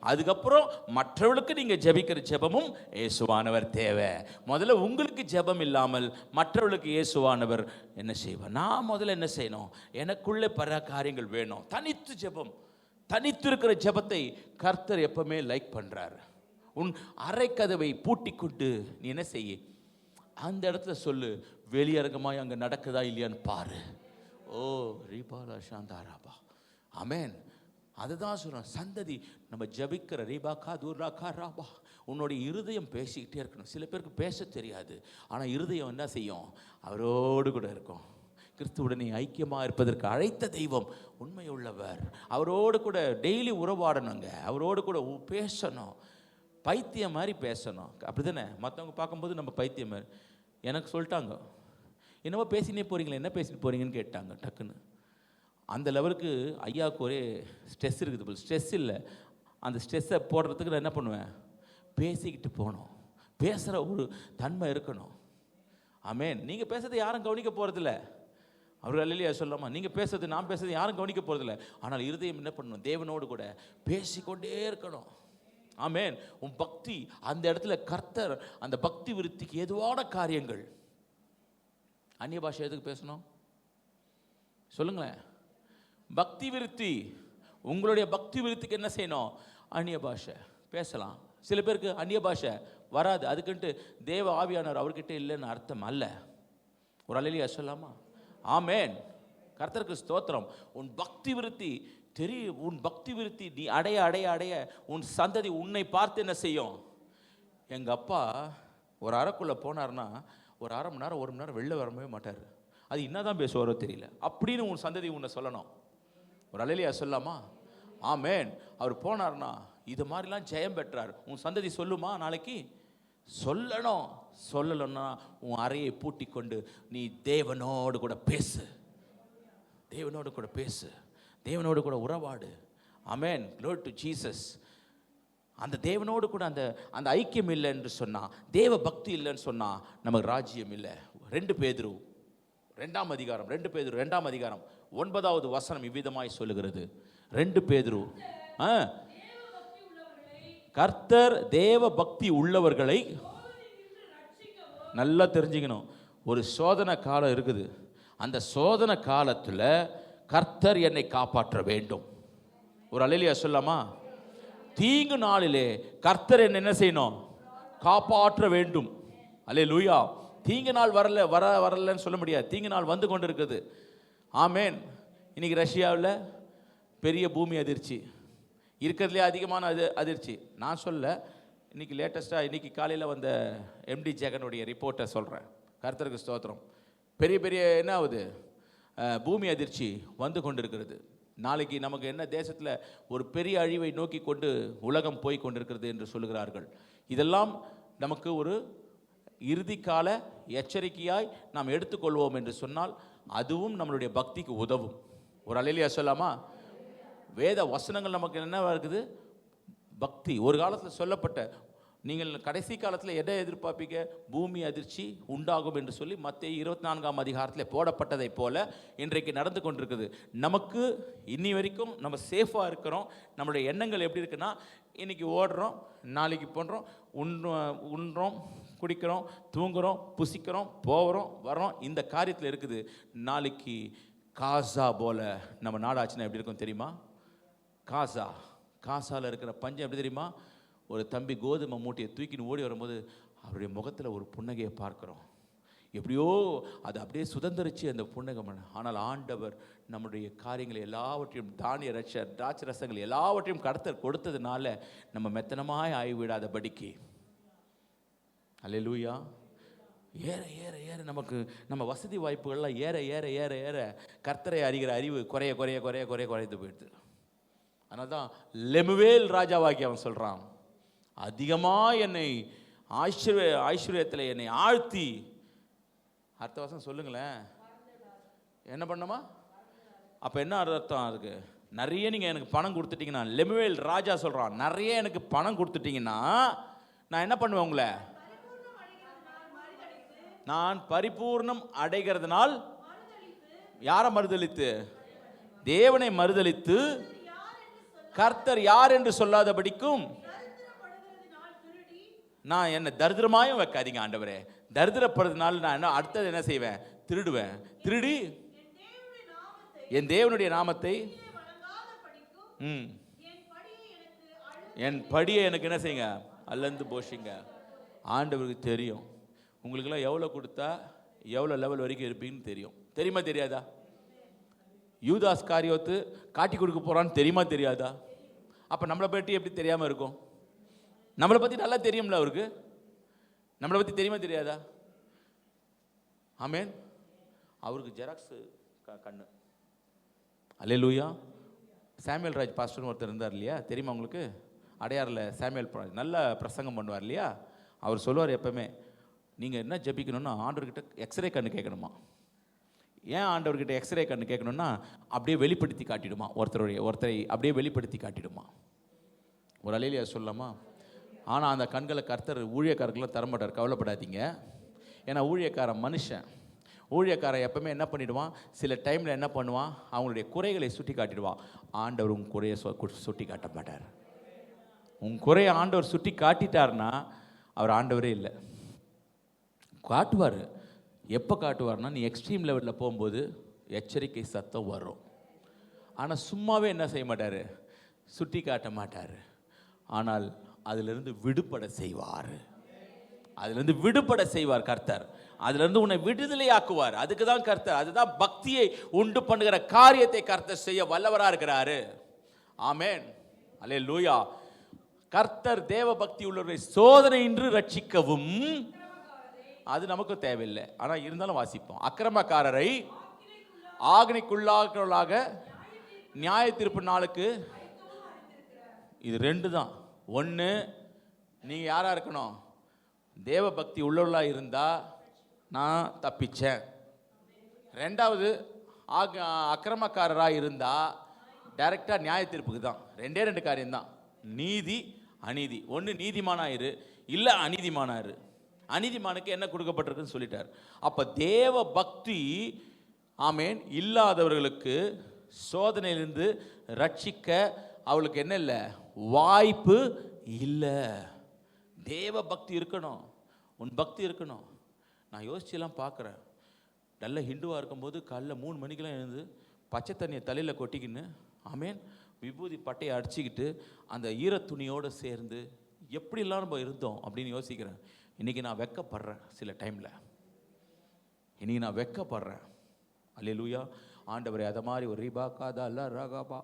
அதுக்கப்புறம் மற்றவர்களுக்கு நீங்கள் ஜெபிக்கிற ஜெபமும் இயேசுவானவர் தேவை. முதல்ல உங்களுக்கு ஜெபம் இல்லாமல் மற்றவர்களுக்கு இயேசுவானவர் என்ன செய்வார்? நான் முதல்ல என்ன செய்யணும்? எனக்குள்ளே பல காரியங்கள் வேணும். தனித்து ஜெபம், தனித்து இருக்கிற ஜெபத்தை கர்த்தர் எப்பவுமே லைக் பண்ணுறார். உன் அரைக்கதவை பூட்டி கொண்டு நீ என்ன செய்ய, அந்த இடத்துல சொல்லு, வெளியரங்கமாய் அங்கே நடக்குதா இல்லையான்னு பாரு. ஓ ரீபாலா சாந்தாராபா. ஆமென். அதுதான் சொல்கிறேன். சந்ததி நம்ம ஜபிக்கிற ரீபாக்கா தூர்ராக்கா ராபா, உன்னுடைய இருதயம் பேசிக்கிட்டே இருக்கணும். சில பேருக்கு பேச தெரியாது, ஆனால் இருதயம் என்ன செய்யும்? அவரோடு கூட இருக்கும். கிறிஸ்துவுடனே ஐக்கியமாக இருப்பதற்கு அழைத்த தெய்வம் உண்மையுள்ளவர். அவரோடு கூட டெய்லி உறவாடணுங்க, அவரோடு கூட பேசணும். பைத்தியம் மாதிரி பேசணும். அப்படி தானே? மற்றவங்க பார்க்கும்போது நம்ம பைத்தியம் மாதிரி. எனக்கு சொல்லிட்டாங்க, என்னவோ பேசினே போகிறீங்களே, என்ன பேசிட்டு போகிறீங்கன்னு கேட்டாங்க டக்குன்னு. அந்த லெவலுக்கு ஐயாவுக்கு ஒரே ஸ்ட்ரெஸ் இருக்குது போல். ஸ்ட்ரெஸ் இல்லை, அந்த ஸ்ட்ரெஸ்ஸை போடுறதுக்கு நான் என்ன பண்ணுவேன்? பேசிக்கிட்டு போகணும். பேசுகிற ஒரு தன்மை இருக்கணும். ஆமென். நீங்கள் பேசுறது யாரும் கவனிக்க போகிறதில்ல. அவர் அல்லையா சொல்லாமா, நீங்கள் பேசுறது நான் பேசுறது யாரும் கவனிக்க போகிறதில்ல. ஆனால் இருதயம் என்ன பண்ணணும்? தேவனோடு கூட பேசிக்கொண்டே இருக்கணும். ஆமென். உன் பக்தி அந்த இடத்துல கர்த்தர் அந்த பக்தி விருத்திக்கு ஏதுவான காரியங்கள். அந்நிய பாஷை எதுக்கு பேசணும் சொல்லுங்களேன்? பக்தி விருத்தி. உங்களுடைய பக்தி விருத்திக்கு என்ன செய்யணும்? அந்நிய பாஷை பேசலாம். சில பேருக்கு அந்நிய பாஷை வராது, அதுக்குன்ட்டு தேவ ஆவியானவர் அவர்கிட்ட இல்லைன்னு அர்த்தம் அல்ல. ஒரு அல்லேலூயா சொல்லாமா? ஆமென். கர்த்தருக்கு ஸ்தோத்திரம். உன் பக்தி விருத்தி தெரியும். உன் பக்தி விருத்தி நீ அடைய அடைய அடைய உன் சந்ததி உன்னை பார்த்து என்ன செய்யும்? எங்கள் அப்பா ஒரு அறைக்குள்ளே போனார்னா ஒரு அரை மணி நேரம் 1 மணி நேரம் வெளில வரவே மாட்டார். அது என்னதான் பேசுவாரோ தெரியல அப்படின்னு உன் சந்ததி உன்னை சொல்லணும். ஒரு அல்லேலூயா சொல்லாமா? ஆமென். அவர் போனார்னா இது மாதிரிலாம் ஜெயம் பெற்றார். உன் சந்ததி சொல்லுமா நாளைக்கு? சொல்லணும். சொல்லலன்னா உன் அறையை பூட்டி கொண்டு நீ தேவனோடு கூட பேசு, தேவனோடு கூட பேசு, தேவனோடு கூட உறவாடு. ஆமென். Glory to Jesus. அந்த தேவனோடு கூட அந்த அந்த ஐக்கியம் இல்லை என்று சொன்னால், தேவ பக்தி இல்லைன்னு சொன்னால் நமக்கு ராஜ்யம் இல்லை. 2 பேதுரு 2ஆம் அதிகாரம் 2ஆம் அதிகாரம் 9வது வசனம் இவ்விதமாய் சொல்லுகிறது. 2 பேதுரு, கர்த்தர் தேவ பக்தி உள்ளவர்களை, நல்லா தெரிஞ்சுக்கணும், ஒரு சோதனை காலம் இருக்குது. அந்த சோதனை காலத்தில் கர்த்தர் என்னை காப்பாற்ற வேண்டும். ஒரு அல்லேலூயா சொல்லாமா? தீங்கு நாளிலே கர்த்தர் என்ன செய்யணும்? காப்பாற்ற வேண்டும். அல்லேலூயா. தீங்கு நாள் வரலன்னு சொல்ல முடியாது. தீங்கு நாள் வந்து கொண்டு இருக்குது. ஆமேன். இன்னைக்கு ரஷ்யாவில் பெரிய பூமி அதிர்ச்சி, இருக்கிறதுலே அதிகமான அதிர்ச்சி. நான் சொல்ல, இன்னைக்கு லேட்டஸ்ட்டாக இன்னைக்கு காலையில் வந்த எம்டி ஜெகனுடைய ரிப்போர்ட்டை சொல்கிறேன். கர்த்தருக்கு ஸ்தோத்திரம். பெரிய என்ன ஆகுது? பூமி அதிர்ச்சி வந்து கொண்டு இருக்கிறது. நாளைக்கு நமக்கு என்ன தேசத்தில் ஒரு பெரிய அழிவை நோக்கி கொண்டு உலகம் போய் கொண்டிருக்கிறது என்று சொல்லுகிறார்கள். இதெல்லாம் நமக்கு ஒரு இறுதிக்கால எச்சரிக்கையாய் நாம் எடுத்துக்கொள்வோம் என்று சொன்னால் அதுவும் நம்மளுடைய பக்திக்கு உதவும். ஒரு அல்லேலூயா சொல்லாமா? வேத வசனங்கள் நமக்கு என்ன இருக்குது? பக்தி. ஒரு காலத்தில் சொல்லப்பட்ட, நீங்கள் கடைசி காலத்தில் எதை எதிர்பார்ப்பீங்க? பூமி அதிர்ச்சி உண்டாகும் என்று சொல்லி மத்தேயு 24ஆம் அதிகாரத்தில் போடப்பட்டதை போல இன்றைக்கு நடந்து கொண்டிருக்குது. நமக்கு இன்னி வரைக்கும் நம்ம சேஃபாக இருக்கிறோம். நம்மளுடைய எண்ணங்கள் எப்படி இருக்குன்னா, இன்றைக்கி ஓடுறோம், நாளைக்கு பண்ணுறோம், உண்றோம், குடிக்கிறோம், தூங்குகிறோம், புசிக்கிறோம், போகிறோம், வரோம், இந்த காரியத்தில் இருக்குது. நாளைக்கு காசா போல நம்ம நாடாச்சுன்னா எப்படி இருக்கும் தெரியுமா? காசாவில் இருக்கிற பஞ்சம் எப்படி தெரியுமா? ஒரு தம்பி கோதுமை மூட்டையை தூக்கின்னு ஓடி வரும்போது அவருடைய முகத்தில் ஒரு புன்னகையை பார்க்குறோம். எப்படியோ அது அப்படியே சுதந்திரிச்சு அந்த புன்னகை. ஆனால் ஆண்டவர் நம்முடைய காரியங்களை எல்லாவற்றையும், தானிய திராட்சை ரசங்கள் எல்லாவற்றையும் கர்த்தர் கொடுத்ததுனால நம்ம மெத்தனமாய் ஆகிவிடாதபடிக்கு, அல்லேலூயா, ஏற ஏற ஏற நமக்கு நம்ம வசதி வாய்ப்புகள்லாம் ஏற ஏற ஏற ஏற கர்த்தரை அறிகிற அறிவு குறைந்து போயிடுது. அதனால தான் லெமுவேல் ராஜாவாக்கி அவன் சொல்கிறான், அதிகமாக என்னை ஐஸ்வர்யத்தில் என்னை ஆழ்த்தி, அடுத்த வருஷம் சொல்லுங்களேன், என்ன பண்ணுமா? அப்போ என்ன அர்த்தம் அதுக்கு? நிறைய நீங்கள் எனக்கு பணம் கொடுத்துட்டீங்கன்னா, லெமுவேல் ராஜா சொல்கிறான், நிறைய எனக்கு பணம் கொடுத்துட்டீங்கன்னா நான் என்ன பண்ணுவேன்? உங்களை நான் பரிபூர்ணம் அடைகிறதுனால், யாரை மறுதலித்து? தேவனை மறுதலித்து கர்த்தர் யார் என்று சொல்லாதபடிக்கும் நான் என்ன தரித்திரமாயும் வைக்காதீங்க ஆண்டவரே. தரித்திரப்படுறதுனால நான் என்ன அடுத்தது என்ன செய்வேன்? திருடுவேன். திருடி என் தேவனுடைய நாமத்தை, என் படியை எனக்கு என்ன செய்யுங்க? அல்லந்து போஷிங்க. ஆண்டவருக்கு தெரியும் உங்களுக்கெல்லாம் எவ்வளோ கொடுத்தா எவ்வளோ லெவல் வரைக்கும் இருப்பீங்கன்னு தெரியும். தெரியுமா தெரியாதா? யூதாஸ் காரியோத்து காட்டி கொடுக்க போகிறான்னு தெரியுமா தெரியாதா? அப்போ நம்மளை பற்றி எப்படி தெரியாமல் இருக்கும்? நம்மளை பற்றி நல்லா தெரியும்ல அவருக்கு. நம்மளை பற்றி தெரியுமா தெரியாதா? ஆமேன். அவருக்கு ஜெராக்ஸ் கண்ணு. அல்லேலூயா. சாமுவேல் ராஜ் பாஸ்டர்னு ஒருத்தர் இருந்தார் இல்லையா, தெரியுமா உங்களுக்கு? அடையாறில் சாமுவேல் நல்ல பிரசங்கம் பண்ணுவார் இல்லையா. அவர் சொல்லுவார் எப்பவுமே, நீங்கள் என்ன ஜெபிக்கணும்னா ஆண்டவர்கிட்ட எக்ஸ்ரே கண்ணு கேட்கணுமா. ஏன் ஆண்டவர்கிட்ட எக்ஸ்ரே கண்ணு கேட்கணும்னா அப்படியே வெளிப்படுத்தி காட்டிடுமா, ஒருத்தரை அப்படியே வெளிப்படுத்தி காட்டிடுமா. ஒரு அல்லேலூயா சொல்லலாமா? ஆனால் அந்த கண்களை கர்த்தர் ஊழியக்காரர்களெலாம் தரமாட்டார். கவலைப்படாதீங்க. ஏன்னா ஊழியக்காரன் மனுஷன். ஊழியக்காரன் எப்பவுமே என்ன பண்ணிவிடுவான்? சில டைமில் என்ன பண்ணுவான்? அவங்களுடைய குறைகளை சுட்டி காட்டிடுவான். ஆண்டவர் உங்கள் குறையை சுட்டி காட்ட மாட்டார். உங்கள் குறையை ஆண்டவர் சுட்டி காட்டிட்டார்னா அவர் ஆண்டவரே இல்லை. காட்டுவார். எப்போ காட்டுவார்னா, நீ எக்ஸ்ட்ரீம் லெவலில் போகும்போது எச்சரிக்கை சத்தம் வரும். ஆனால் சும்மாவே என்ன செய்ய மாட்டார்? சுட்டி காட்ட மாட்டார். ஆனால் அதிலிருந்து விடுபட செய்வார். அதிலிருந்து விடுபட செய்வார் கர்த்தர். அதிலிருந்து உன்னை விடுதலையாக்குவார். அதுக்கு தான் கர்த்தர், அதுதான் பக்தியை உண்டு பண்ணுகிற காரியத்தை கர்த்தர் செய்ய வல்லவராக இருக்கிறாரு. ஆமேன். அல்லேலூயா. கர்த்தர் தேவ பக்தி உள்ளவரை சோதனையின்றி ரட்சிக்கவும், அது நமக்கு தேவையில்லை. ஆனால் இருந்தாலும் வாசிப்போம். அக்கிரமக்காரரை ஆக்கினைக்குள்ளாக நியாய தீர்ப்பு நாளுக்கு. இது 2 தான். ஒன்று, நீங்கள் யாராக இருக்கணும்? தேவ பக்தி உள்ளவர்களாக இருந்தால் நான் தப்பிச்சேன். ரெண்டாவது, அக்கிரமக்காரராக இருந்தால் டைரெக்டாக நியாய தீர்ப்புக்கு தான். ரெண்டு காரியம்தான், நீதி அநீதி. ஒன்று நீதிமானாயிரு, இல்லை அநீதிமானாயிரு. அநீதிமானுக்கு என்ன கொடுக்கப்பட்டிருக்குன்னு சொல்லிட்டார். அப்போ தேவ பக்தி ஆமேன் இல்லாதவர்களுக்கு சோதனையிலிருந்து ரட்சிக்க அவளுக்கு என்ன இல்லை? வாய்ப்பு இல்லை. தேவ பக்தி இருக்கணும், உன் பக்தி இருக்கணும். நான் யோசிச்செல்லாம் பார்க்குறேன். நல்ல ஹிந்துவாக இருக்கும்போது காலைல 3 மணிக்கெல்லாம் எழுந்து பச்சை தண்ணியை தலையில் கொட்டிக்கின்னு ஆமேன் விபூதி பட்டையை அடிச்சுக்கிட்டு அந்த ஈரத்துணியோடு சேர்ந்து எப்படிலாம் நம்ம இருந்தோம் அப்படின்னு யோசிக்கிறேன். இன்றைக்கி நான் வெக்கப்படுறேன். சில டைமில் இன்றைக்கி நான் வெக்கப்படுறேன். அல்லேலூயா. ஆண்டவரே, அதை மாதிரி ஒரு ரீபாக்காதா அல்ல ராகாபா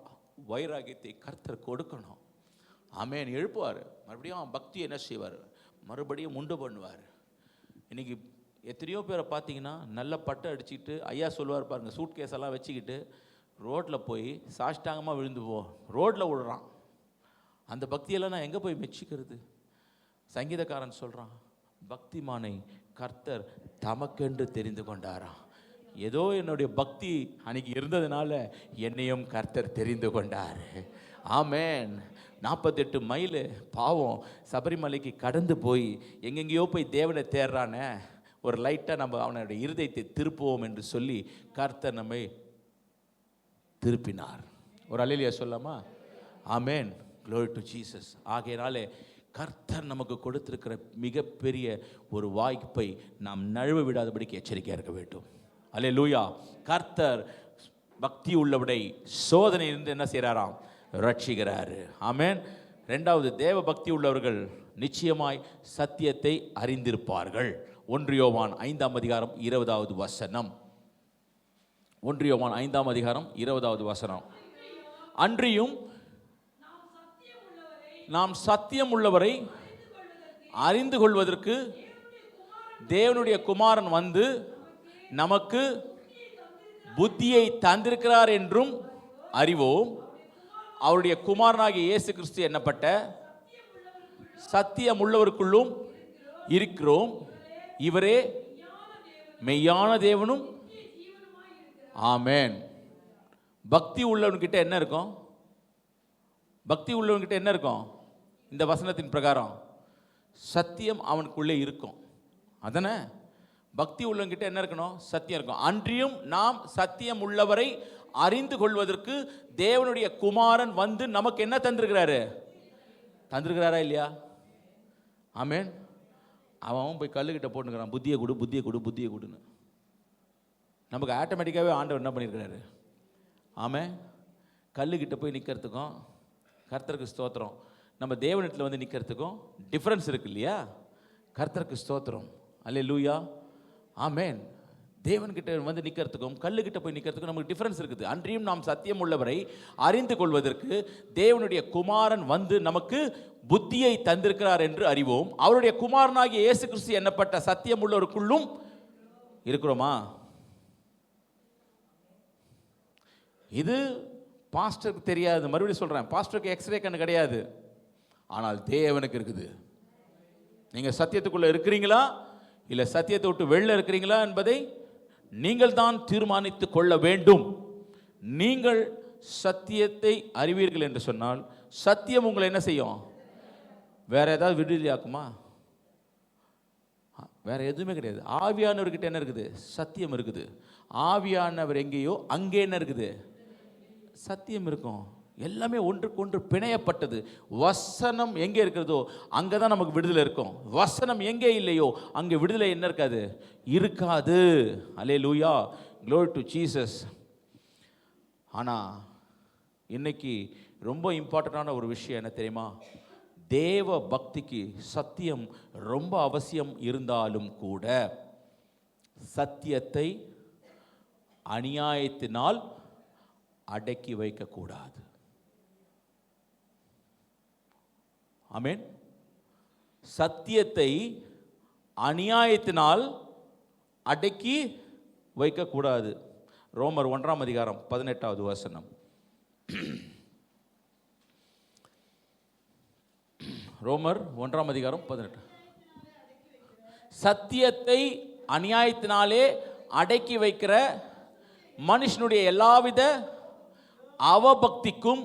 வைராகியத்தை கர்த்தர் கொடுக்கணும். ஆமேன். எழுப்புவார். மறுபடியும் பக்தி என்ன செய்வார்? மறுபடியும் உண்டு பண்ணுவார். இன்றைக்கி எத்தனையோ பேரை பார்த்தீங்கன்னா நல்ல பட்டை அடிச்சுக்கிட்டு, ஐயா சொல்லுவார் பாருங்க, சூட் கேஸெல்லாம் வச்சுக்கிட்டு ரோட்டில் போய் சாஷ்டாங்கமாக விழுந்து ரோட்டில் விடுறான். அந்த பக்தியெல்லாம் நான் எங்கே போய் மெச்சிக்கிறது? சங்கீதக்காரன் சொல்கிறான், பக்திமானை கர்த்தர் தமக்கென்று தெரிந்து கொண்டாராம். ஏதோ என்னுடைய பக்தி அன்னைக்கு இருந்ததுனால என்னையும் கர்த்தர் தெரிந்து கொண்டார். ஆமேன். 48 மைல் பாவம் சபரிமலைக்கு கடந்து போய் எங்கெங்கேயோ போய் தேவனை தேடுறானே, ஒரு லைட்டாக நம்ம அவனுடைய இருதயத்தை திருப்புவோம் என்று சொல்லி கர்த்தர் நம்மை திருப்பினார். ஒரு அல்லேலூயா சொல்லாமா? ஆமேன். Glory to Jesus. ஆகையினாலே கர்த்தர் நமக்கு கொடுத்திருக்கிற மிகப்பெரிய ஒரு வாய்ப்பை நாம் நழுவ விடாதபடிக்கு எச்சரிக்கையாக இருக்க வேண்டும். அல்லேலூயா. கர்த்தர் பக்தி உள்ளவனை சோதனையிலிருந்து என்ன செய்கிறாராம்? ரட்சிக்கிறாரு. ஆமேன். ரெண்டாவது, தேவ பக்தி உள்ளவர்கள் நிச்சயமாய் சத்தியத்தை அறிந்திருப்பார்கள். 1 யோவான் 5ஆம் அதிகாரம் 20வது வசனம். 1 யோவான் 5ஆம் அதிகாரம் 20வது வசனம். அன்றியும் நாம் சத்தியம் உள்ளவரை அறிந்து கொள்வதற்கு தேவனுடைய குமாரன் வந்து நமக்கு புத்தியை தந்திருக்கிறார் என்றும் அறிவோம். அவருடைய குமாரனாகிய இயேசு கிறிஸ்து என்னப்பட்ட சத்தியம் உள்ளவருக்குள்ளும் இருக்கிறோம். இவரே மெய்யான தேவனும். ஆமேன். பக்தி உள்ளவன்கிட்ட என்ன இருக்கும்? பக்தி உள்ளவன்கிட்ட என்ன இருக்கும்? இந்த வசனத்தின் பிரகாரம் சத்தியம் அவனுக்குள்ளே இருக்கும். அதனை பக்தி உள்ளவங்கிட்ட என்ன இருக்கணும்? சத்தியம் இருக்கும். அன்றியும் நாம் சத்தியம் உள்ளவரை அறிந்து கொள்வதற்கு தேவனுடைய குமாரன் வந்து நமக்கு என்ன தந்திருக்கிறாரு? தந்திருக்கிறாரா இல்லையா? ஆமேன். அவன் போய் கல்லுக்கிட்ட போட்டுக்கிறான், புத்தியை கொடு புத்தியை கொடு புத்தியை கொடுன்னு. நமக்கு ஆட்டோமேட்டிக்காகவே ஆண்டவர் என்ன பண்ணியிருக்கிறாரு? ஆமாம். கல்லுக்கிட்ட போய் நிற்கிறதுக்கும் கர்த்தருக்கு ஸ்தோத்திரம், நம்ம தேவனிடத்தில் வந்து நிற்கிறதுக்கும் டிஃப்ரென்ஸ் இருக்கு இல்லையா? கர்த்தருக்கு ஸ்தோத்திரம். அல்லேலூயா. ஆமேன். தேவன்கிட்ட வந்து நிற்கிறதுக்கும் கல்லுக்கிட்ட போய் நிற்கிறதுக்கும் நமக்கு டிஃப்ரென்ஸ் இருக்குது. அன்றியும் நாம் சத்தியம் உள்ளவரை அறிந்து கொள்வதற்கு தேவனுடைய குமாரன் வந்து நமக்கு புத்தியை தந்திருக்கிறார் என்று அறிவோம். அவருடைய குமாரனாகிய இயேசு கிறிஸ்து என்னப்பட்ட சத்தியம் உள்ளவருக்குள்ளும் இருக்கிறோமா? இது பாஸ்டருக்கு தெரியாது. மறுபடியும் சொல்கிறேன், பாஸ்டருக்கு எக்ஸ்ரே கண்ணு கிடையாது, ஆனால் தேவனுக்கு இருக்குது. நீங்கள் சத்தியத்துக்குள்ளே இருக்கிறீங்களா இல்லை சத்தியத்தை விட்டு வெளில இருக்கிறீங்களா என்பதை நீங்கள் தான் தீர்மானித்து கொள்ள வேண்டும். நீங்கள் சத்தியத்தை அறிவீர்கள் என்று சொன்னால் சத்தியம் உங்களை என்ன செய்யும்? வேற ஏதாவது விடுதலையாக்குமா? வேற எதுவுமே கிடையாது. ஆவியானவர்கிட்ட என்ன இருக்குது? சத்தியம் இருக்குது. ஆவியானவர் எங்கேயோ அங்கே என்ன இருக்குது? சத்தியம் இருக்கும். எல்லாமே ஒன்றுக்கொன்று பிணையப்பட்டது. வசனம் எங்கே இருக்கிறதோ அங்கே தான் நமக்கு விடுதலை இருக்கும். வசனம் எங்கே இல்லையோ அங்கே விடுதலை என்ன இருக்காது? இருக்காது. அல்லேலூயா. Glory to Jesus. ஆனால் இன்னைக்கு ரொம்ப இம்பார்ட்டண்டான ஒரு விஷயம் என்ன தெரியுமா? தேவ பக்திக்கு சத்தியம் ரொம்ப அவசியம் இருந்தாலும் கூட சத்தியத்தை அநியாயத்தினால் அடக்கி வைக்கக்கூடாது. ஆமென். சத்தியத்தை அநியாயத்தினால் அடக்கி வைக்கக்கூடாது. ரோமர் 1ஆம் அதிகாரம் 18வது வசனம். ரோமர் 1:18. சத்தியத்தை அநியாயத்தினாலே அடக்கி வைக்கிற மனுஷனுடைய எல்லாவித அவபக்திக்கும்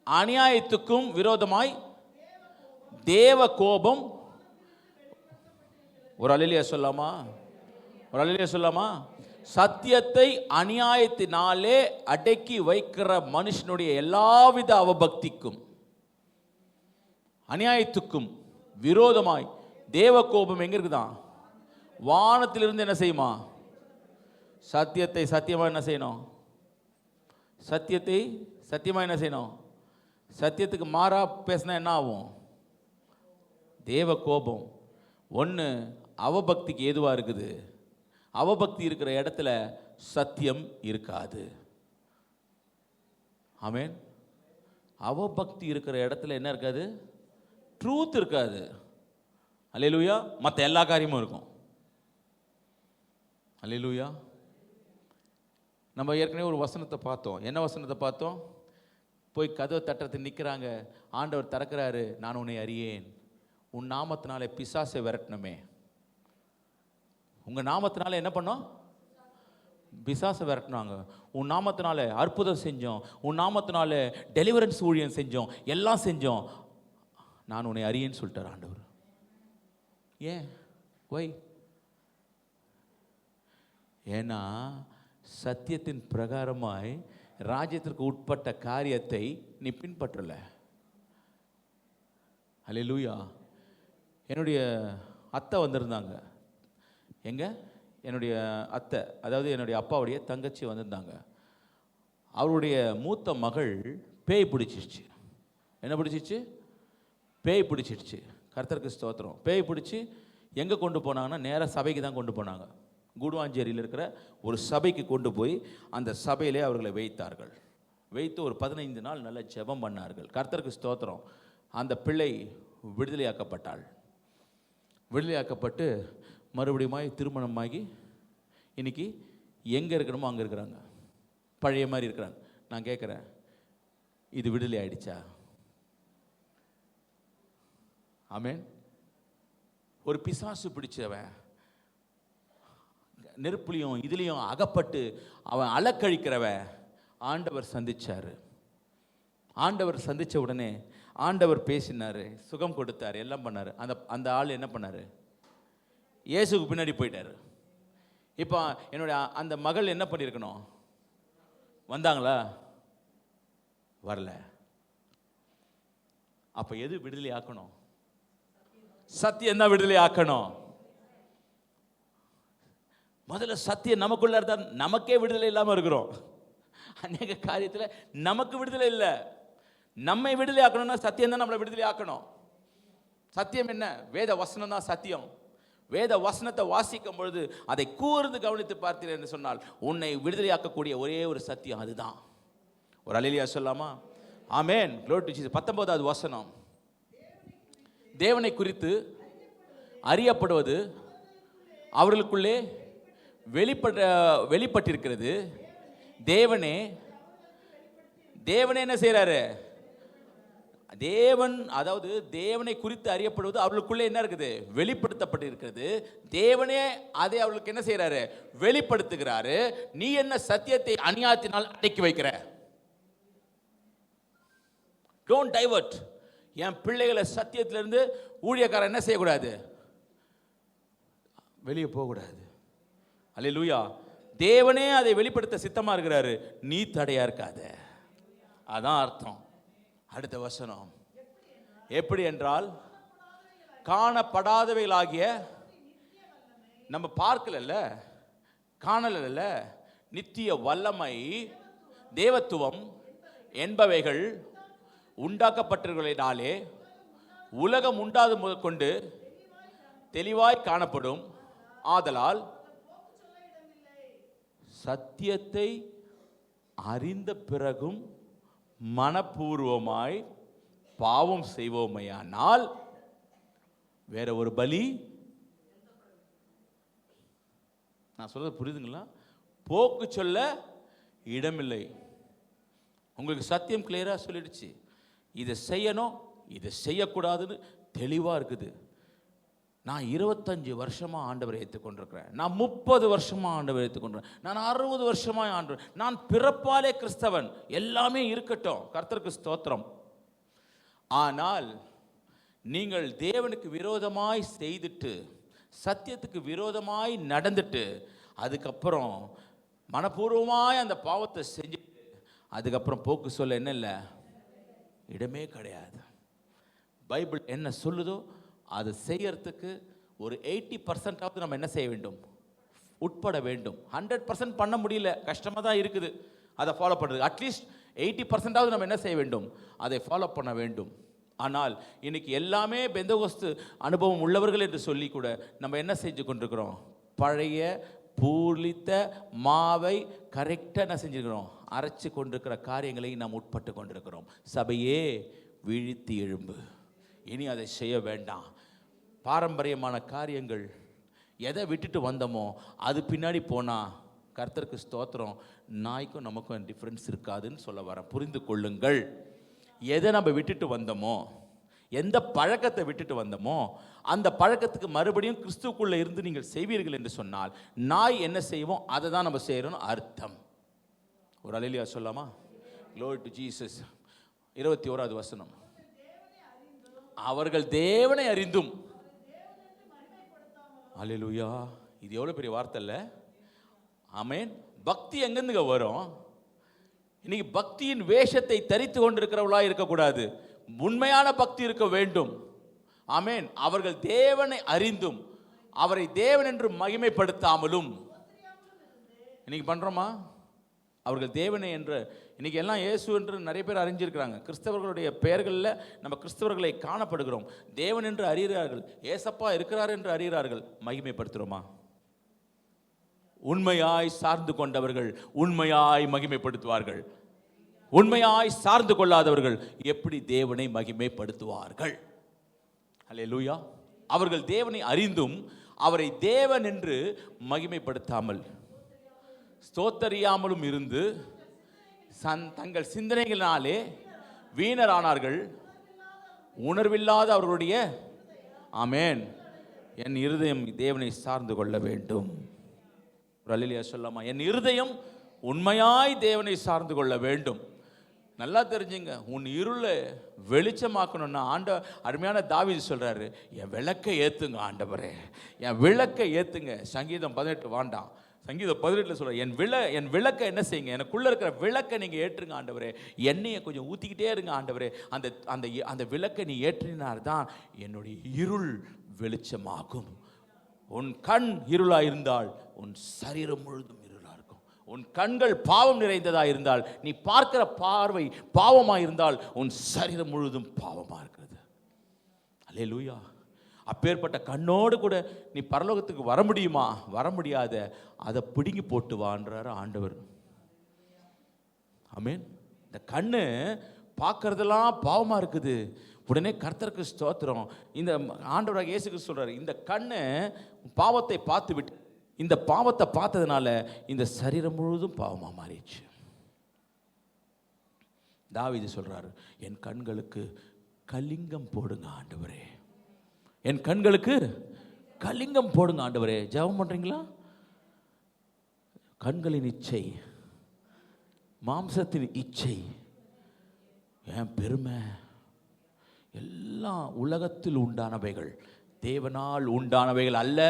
அநியாயத்துக்கும் விரோதமாய் தேவ கோபம். ஒரு அல்லேலூயா சொல்லாமா? ஒரு அல்லேலூயா சொல்லாமா? சத்தியத்தை அநியாயத்தினாலே அடக்கி வைக்கிற மனுஷனுடைய எல்லாவித அவபக்திக்கும் அநியாயத்துக்கும் விரோதமாய் தேவ கோபம் எங்க இருக்குதான்? வானத்திலிருந்து என்ன செய்யுமா? சத்தியத்தை சத்தியமா என்ன செய்யணும்? சத்தியத்தை சத்தியமா என்ன செய்யணும்? சத்தியத்துக்கு மாறா பேசினா என்ன ஆகும்? தேவ கோபம். ஒன்று அவபக்திக்கு ஏதுவா இருக்குது. அவபக்தி இருக்கிற இடத்துல சத்தியம் இருக்காது. ஆமென். அவபக்தி இருக்கிற இடத்துல என்ன இருக்காது? ட்ரூத் இருக்காது. அல்லேலூயா. மற்ற எல்லா காரியமும் இருக்கும். அல்லேலூயா. நம்ம ஏற்கனவே ஒரு வசனத்தை பார்த்தோம். என்ன வசனத்தை பார்த்தோம்? போய் கதவை தட்டுறது நிற்கிறாங்க. ஆண்டவர் திறக்கிறாரு. நான் உன்னை அறியேன், உன் நாமத்தினாலே பிசாசை விரட்டணுமே. உங்கள் நாமத்தினால என்ன பண்ணோம்? பிசாசை விரட்டினாங்க. உன் நாமத்தினால அற்புதம் செஞ்சோம், உன் நாமத்தினால டெலிவரன்ஸ் ஊழியம் செஞ்சோம், எல்லாம் செஞ்சோம். நான் உன்னை அறியேன்னு சொல்லிட்டார் ஆண்டவர். ஏன்? ஒய்? ஏன்னா சத்தியத்தின் பிரகாரமாய் ராஜ்யத்திற்கு உட்பட்ட காரியத்தை நீ பின்பற்றல. அல்லேலூயா. என்னுடைய அத்தை வந்திருந்தாங்க. எங்க? என்னுடைய அத்தை, அதாவது என்னுடைய அப்பாவுடைய தங்கச்சி வந்திருந்தாங்க. அவருடைய மூத்த மகள் பேய் பிடிச்சிருச்சு. என்ன பிடிச்சிருச்சு? பேய் பிடிச்சிருச்சு. கர்த்தருக்கு ஸ்தோத்திரம். பேய் பிடிச்சி எங்கே கொண்டு போனாங்கன்னா நேராக சபைக்கு தான் கொண்டு போனாங்க. கூடுவாஞ்சேரியில் இருக்கிற ஒரு சபைக்கு கொண்டு போய் அந்த சபையிலே அவர்களை வைத்தார்கள். வைத்து ஒரு 15 நாள் நல்ல ஜெபம் பண்ணார்கள். கர்த்தருக்கு ஸ்தோத்திரம். அந்த பிள்ளை விடுதலையாக்கப்பட்டாள். விடுதலையாக்கப்பட்டு மறுபடியும் திருமணமாகி இன்னைக்கு எங்கே இருக்கணுமோ அங்கே இருக்கிறாங்க. பழைய மாதிரி இருக்கிறாங்க. நான் கேட்குறேன், இது விடுதலை ஆயிடுச்சா? ஆமென். ஒரு பிசாசு பிடிச்சவன் நெருப்புலையும் இதுலேயும் அகப்பட்டு அவன் அலக்கழிக்கிறவன் ஆண்டவர் சந்திச்சார். ஆண்டவர் சந்தித்த உடனே ஆண்டவர் பேசினார், சுகம் கொடுத்தார், எல்லாம் பண்ணார். அந்த ஆள் என்ன பண்ணார்? இயேசுக்கு பின்னாடி போயிட்டார். இப்போ என்னுடைய அந்த மகள் என்ன பண்ணியிருக்கணும்? வந்தாங்களா? வரல. அப்போ எது விடுதலை ஆக்கணும்? சத்தியம் தான் விடுதலை ஆக்கணும். முதல்ல சத்தியம் நமக்குள்ள இருந்தா நமக்கே விடுதலை இல்லாமல் இருக்கிறோம். அநேக காரியத்தில் நமக்கு விடுதலை இல்லை. நம்மை விடுதலை ஆக்கணும்னா சத்தியம் தான் நம்மளை விடுதலை ஆக்கணும். சத்தியம் என்ன? வேத வசனம் தான் சத்தியம். வேத வசனத்தை வாசிக்கும் பொழுது அதை கூர்ந்து கவனித்து பார்த்தீர்கள் என்று சொன்னால் உன்னை விடுதலை ஆக்கக்கூடிய ஒரே ஒரு சத்தியம் அதுதான். ஒரு அல்லேலூயா சொல்லாமா? ஆமென். Glory to Jesus. 19வது வசனம். தேவனை குறித்து அறியப்படுவது அவர்களுக்குள்ளே வெளிப்பட்டிருக்கிறது. தேவனே என்ன செய்யறாரு? தேவன், அதாவது தேவனை குறித்து அறியப்படுவது அவர்களுக்குள்ளே என்ன இருக்குது? வெளிப்படுத்தப்பட்டிருக்கிறது. தேவனே அதை அவர்களுக்கு என்ன செய்யறாரு? வெளிப்படுத்துகிறாரு. நீ என்ன சத்தியத்தை அநியாயத்தினால் அடக்கி வைக்கிற? Don't divert. என் பிள்ளைகளை சத்தியத்திலிருந்து ஊழியக்காரன் என்ன செய்யக்கூடாது? வெளியே போகக்கூடாது. அல்லேலூயா. தேவனே அதை வெளிப்படுத்த சித்தமா இருக்கிறாரு. நீ தடையா இருக்காத. அதான் அர்த்தம். அடுத்த வசனம். எப்படி என்றால் காணப்படாதவைகளாகிய, நம்ம பார்க்கல, காணல, நித்திய வல்லமை, தேவத்துவம் என்பவைகள் உண்டாக்கப்பட்டிருக்கிறதாலே உலகம் உண்டாது முதற்கொண்டு தெளிவாய் காணப்படும். ஆதலால் சத்தியத்தை அறிந்த பிறகும் மனப்பூர்வமாய் பாவம் செய்வோமையானால் வேற ஒரு பலி, நான் சொல்றது புரியுதுங்களா? போக்கு சொல்ல இடமில்லை. உங்களுக்கு சத்தியம் கிளியரா சொல்லிடுச்சு. இதை செய்யணும், இதை செய்யக்கூடாதுன்னு தெளிவாக இருக்குது. நான் 25 வருஷமாக ஆண்டவரை ஏற்றுக்கொண்டிருக்கிறேன். நான் 30 வருஷமாக ஆண்டவரை ஏற்றுக்கொண்டிருக்கிறேன். நான் 60 வருஷமாக ஆண்டவர். நான் பிறப்பாலே கிறிஸ்தவன். எல்லாமே இருக்கட்டும், கர்த்தருக்கு ஸ்தோத்திரம். ஆனால் நீங்கள் தேவனுக்கு விரோதமாய் செய்துட்டு, சத்தியத்துக்கு விரோதமாய் நடந்துட்டு, அதுக்கப்புறம் மனப்பூர்வமாய் அந்த பாவத்தை செஞ்சுட்டு அதுக்கப்புறம் போக்கு சொல்ல என்ன இல்லை, இடமே கிடையாது. பைபிள் என்ன சொல்லுதோ அதை செய்யறதுக்கு ஒரு 80% நம்ம என்ன செய்ய வேண்டும், உட்பட வேண்டும். 100% பண்ண முடியல, கஷ்டமாக தான் இருக்குது அதை ஃபாலோ பண்ணுறது. அட்லீஸ்ட் 80% நம்ம என்ன செய்ய வேண்டும், அதை ஃபாலோ பண்ண வேண்டும். ஆனால் இன்னைக்கு எல்லாமே பெந்தகோஸ்து அனுபவம் உள்ளவர்கள் என்று சொல்லி கூட நம்ம என்ன செஞ்சு கொண்டிருக்கிறோம், பழைய பூரித்த மாவை கரெக்டாக என்ன செஞ்சுருக்கிறோம், அரைச்சி கொண்டிருக்கிற காரியங்களை நாம் உட்பட்டு கொண்டிருக்கிறோம். சபையே விழித்து எழும்பு, இனி அதை செய்ய வேண்டாம். பாரம்பரியமான காரியங்கள் எதை விட்டுட்டு வந்தோமோ அது பின்னாடி போனால் கர்த்தருக்கு ஸ்தோத்திரம், நாய்க்கும் நமக்கும் டிஃப்ரென்ஸ் இருக்காதுன்னு சொல்ல வரேன். புரிந்து கொள்ளுங்கள். எதை நம்ம விட்டுட்டு வந்தோமோ, எந்த பழக்கத்தை விட்டுட்டு வந்தோமோ அந்த பழக்கத்துக்கு மறுபடியும் கிறிஸ்துவுக்குள்ளே இருந்து நீங்கள் செய்வீர்கள் என்று சொன்னால் நாய் என்ன செய்வோம் அதை தான் நம்ம செய்கிறோன்னு அர்த்தம். ஒரு அல்லேலூயா சொல்லாமா? Glory to Jesus. 21வது வசனம். அவர்கள் தேவனை அறிந்தும். அல்லேலூயா. இது எவ்வளோ பெரிய வார்த்தை இல்லை? ஆமென். பக்தி எங்கேருந்துங்க வரும்? இன்னைக்கு பக்தியின் வேஷத்தை தரித்து கொண்டிருக்கிறவளா இருக்கக்கூடாது, உண்மையான பக்தி இருக்க வேண்டும். ஆமென். அவர்கள் தேவனை அறிந்தும் அவரை தேவன் என்று மகிமைப்படுத்தாமலும். இன்னைக்கு பண்றோமா? அவர்கள் தேவனை என்று இன்னைக்கு எல்லாம் இயேசு என்று நிறைய பேர் அறிஞ்சிருக்கிறாங்க. கிறிஸ்தவர்களுடைய பெயர்களில் நம்ம கிறிஸ்தவர்களை காணப்படுகிறோம். தேவன் என்று அறிகிறார்கள், ஏசப்பா இருக்கிறார் என்று அறிகிறார்கள். மகிமைப்படுத்துகிறோமா? உண்மையாய் சார்ந்து கொண்டவர்கள் உண்மையாய் மகிமைப்படுத்துவார்கள். உண்மையாய் சார்ந்து கொள்ளாதவர்கள் எப்படி தேவனை மகிமைப்படுத்துவார்கள்? அல்லேலூயா. அவர்கள் தேவனை அறிந்தும் அவரை தேவன் என்று மகிமைப்படுத்தாமல் ஸ்தோத்தரியாமலும் இருந்து தங்கள் சிந்தனைகளினாலே வீணரானார்கள். உணர்வில்லாத அவர்களுடைய ஆமென். என் இருதயம் தேவனை சார்ந்து கொள்ள வேண்டும். அல்லேலூயா சொல்லாமா? என் இருதயம் உண்மையாய் தேவனை சார்ந்து கொள்ள வேண்டும். நல்லா தெரிஞ்சுங்க, உன் இருளை வெளிச்சமாக்கணும்னா அருமையான தாவீது சொல்றாரு, என் விளக்கை ஏத்துங்க ஆண்டவரே, என் விளக்கை ஏத்துங்க. சங்கீதம் 18 வேண்டாம், சங்கீதம் 18 சொல்ற, என் விளக்கை என்ன செய்யுங்க, எனக்குள்ள இருக்கிற விளக்கை நீங்க ஏற்றுங்க ஆண்டவரே, எண்ணெயை கொஞ்சம் ஊத்திக்கிட்டே இருங்க ஆண்டவரே. அந்த அந்த அந்த விளக்கை நீ ஏற்றினால்தான் என்னுடைய இருள் வெளிச்சமாகும். உன் கண் இருளா இருந்தால் உன் சரீரம் முழுதும் இருளா இருக்கும். உன் கண்கள் பாவம் நிறைந்ததா இருந்தால், நீ பார்க்கிற பார்வை பாவமா இருந்தால் உன் சரீரம் முழுதும் பாவமா இருக்கிறது. அல்லேலூயா. அப்பேற்பட்ட கண்ணோடு கூட நீ பரலோகத்துக்கு வர முடியுமா? வர முடியாத, அதை பிடுங்கி போட்டு வான்றாரு ஆண்டவர். ஆமென். இந்த கண்ணு பார்க்கறதெல்லாம் பாவமா இருக்குது. உடனே கர்த்தருக்கு ஸ்தோத்திரம். இந்த ஆண்டவராக இயேசு கிறிஸ்து சொல்றாரு, இந்த கண்ணு பாவத்தை பார்த்து விட்டு, இந்த பாவத்தை பார்த்ததுனால இந்த சரீரம் முழுதும் பாவமா மாறிடுச்சு. தாவீது சொல்றாரு, என் கண்களுக்கு கலிங்கம் போடுங்க ஆண்டவரே, என் கண்களுக்கு கலிங்கம் போடுங்க ஆண்டவரே. ஜெபம் பண்றீங்களா? கண்களின் இச்சை, மாம்சத்தின் இச்சை, என் பெருமை எல்லாம் உலகத்தில் உண்டானவைகள், தேவனால் உண்டானவைகள் அல்ல.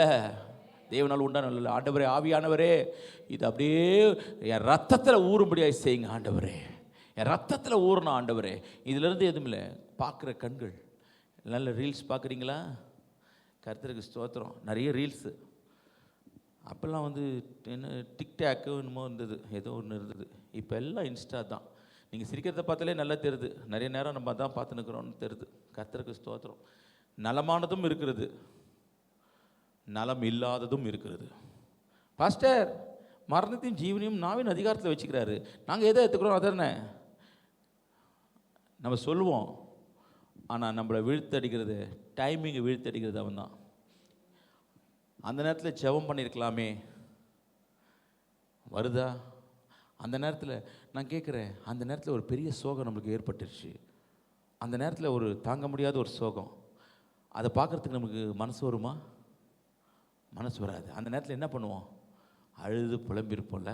தேவனால் உண்டான ஆண்டவரே, ஆவியானவரே, இது அப்படியே என் ரத்தத்தில் ஊறும்படியாக செய்யுங்க ஆண்டவரே, என் ரத்தத்தில் ஊறணும் ஆண்டவரே. இதிலிருந்து எதுவும் இல்லை. பார்க்குற கண்கள், நல்ல ரீல்ஸ் பார்க்குறீங்களா? கர்த்தருக்கு ஸ்தோத்திரம். நிறைய ரீல்ஸு அப்போல்லாம் என்ன டிக்டாக்கு என்னமோ இருந்தது, ஏதோ ஒன்று இருந்தது. இப்போ எல்லாம் இன்ஸ்டா தான். நீங்கள் சிரிக்கிறத பார்த்தாலே நல்லா தெரியுது, நிறைய நேரம் நம்ம தான் பார்த்து நிற்கிறோம்னு தெரியுது. கர்த்தருக்கு ஸ்தோத்திரம். நலமானதும் இருக்கிறது, நலம் இல்லாததும் இருக்கிறது. பாஸ்டர் மரணத்தையும் ஜீவனையும் நாவின் அதிகாரத்தில் வச்சுக்கிறாரு, நாங்கள் எதை எடுத்துக்கிறோம் அதானே நம்ம சொல்லுவோம். ஆனால் நம்மளை வீழ்த்தடிக்கிறது, டைமிங்கை வீழ்த்தடிக்கிறது அவன் தான். அந்த நேரத்தில் ஜெபம் பண்ணியிருக்கலாமே, வருதா? அந்த நேரத்தில் நான் கேட்குறேன், அந்த நேரத்தில் ஒரு பெரிய சோகம் நம்மளுக்கு ஏற்பட்டுருச்சு. அந்த நேரத்தில் ஒரு தாங்க முடியாத ஒரு சோகம். அதை பார்க்குறதுக்கு நமக்கு மனசு வருமா? மனசு வராது. அந்த நேரத்தில் என்ன பண்ணுவோம்? அழுது புலம்பிருப்போம்ல.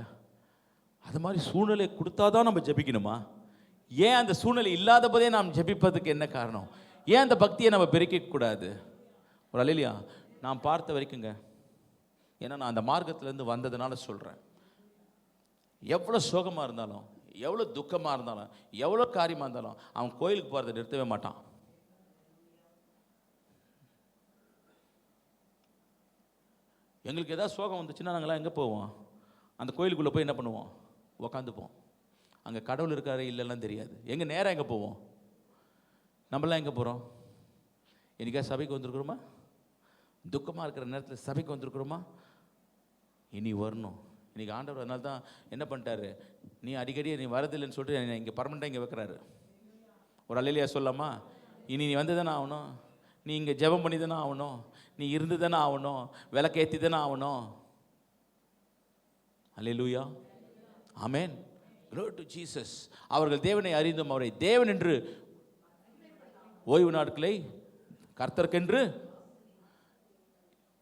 அது மாதிரி சூழ்நிலை கொடுத்தாதான் நம்ம ஜெபிக்கணுமா? ஏன் அந்த சூழ்நிலை இல்லாத போதே நாம் ஜெபிப்பதுக்கு என்ன காரணம்? ஏன் அந்த பக்தியை நம்ம பெருக்கக்கூடாது? ஒரு அல்லேலூயா. நான் பார்த்த வரைக்குங்க, ஏன்னா நான் அந்த மார்க்கத்திலேருந்து வந்ததுனால சொல்கிறேன், எவ்வளோ சோகமாக இருந்தாலும், எவ்வளோ துக்கமாக இருந்தாலும், எவ்வளோ காரியமாக இருந்தாலும் அவன் கோயிலுக்கு போகிறத நிறுத்தவே மாட்டான். எங்களுக்கு ஏதாவது சோகம் வந்துச்சுன்னா நாங்களாம் எங்கே போவோம்? அந்த கோயிலுக்குள்ளே போய் என்ன பண்ணுவோம்? உக்காந்துப்போம். அங்கே கடவுள் இருக்காரு இல்லைலாம் தெரியாது. எங்கே நேராக எங்கே போவோம்? நம்மளாம் எங்கே போகிறோம்? என்னைக்கா சபைக்கு வந்திருக்கிறோமா? துக்கமாக இருக்கிற நேரத்தில் சபைக்கு வந்திருக்கிறோமா? இனி வரணும். இன்றைக்கி ஆண்டவர் அதனால தான் என்ன பண்ணிட்டாரு, நீ அடிக்கடி நீ வரதில்லைன்னு சொல்லிட்டு இங்கே பர்மனெண்ட்டாக இங்கே வைக்கிறாரு. ஒரு அல்லேலூயா சொல்லாமா? இனி நீ வந்து தானே ஆகணும், நீ இங்கே ஜெபம் பண்ணி தானே ஆகணும், நீ இருந்து தானே ஆகணும், விளக்கேற்றி தானே ஆகணும். அல்லேலூயா, ஆமென், க்ளோரி டு ஜீசஸ். அவர்கள் தேவனை அறிந்தும் அவரை தேவன் என்று ஓய்வு நாட்களை கர்த்தருக்கென்று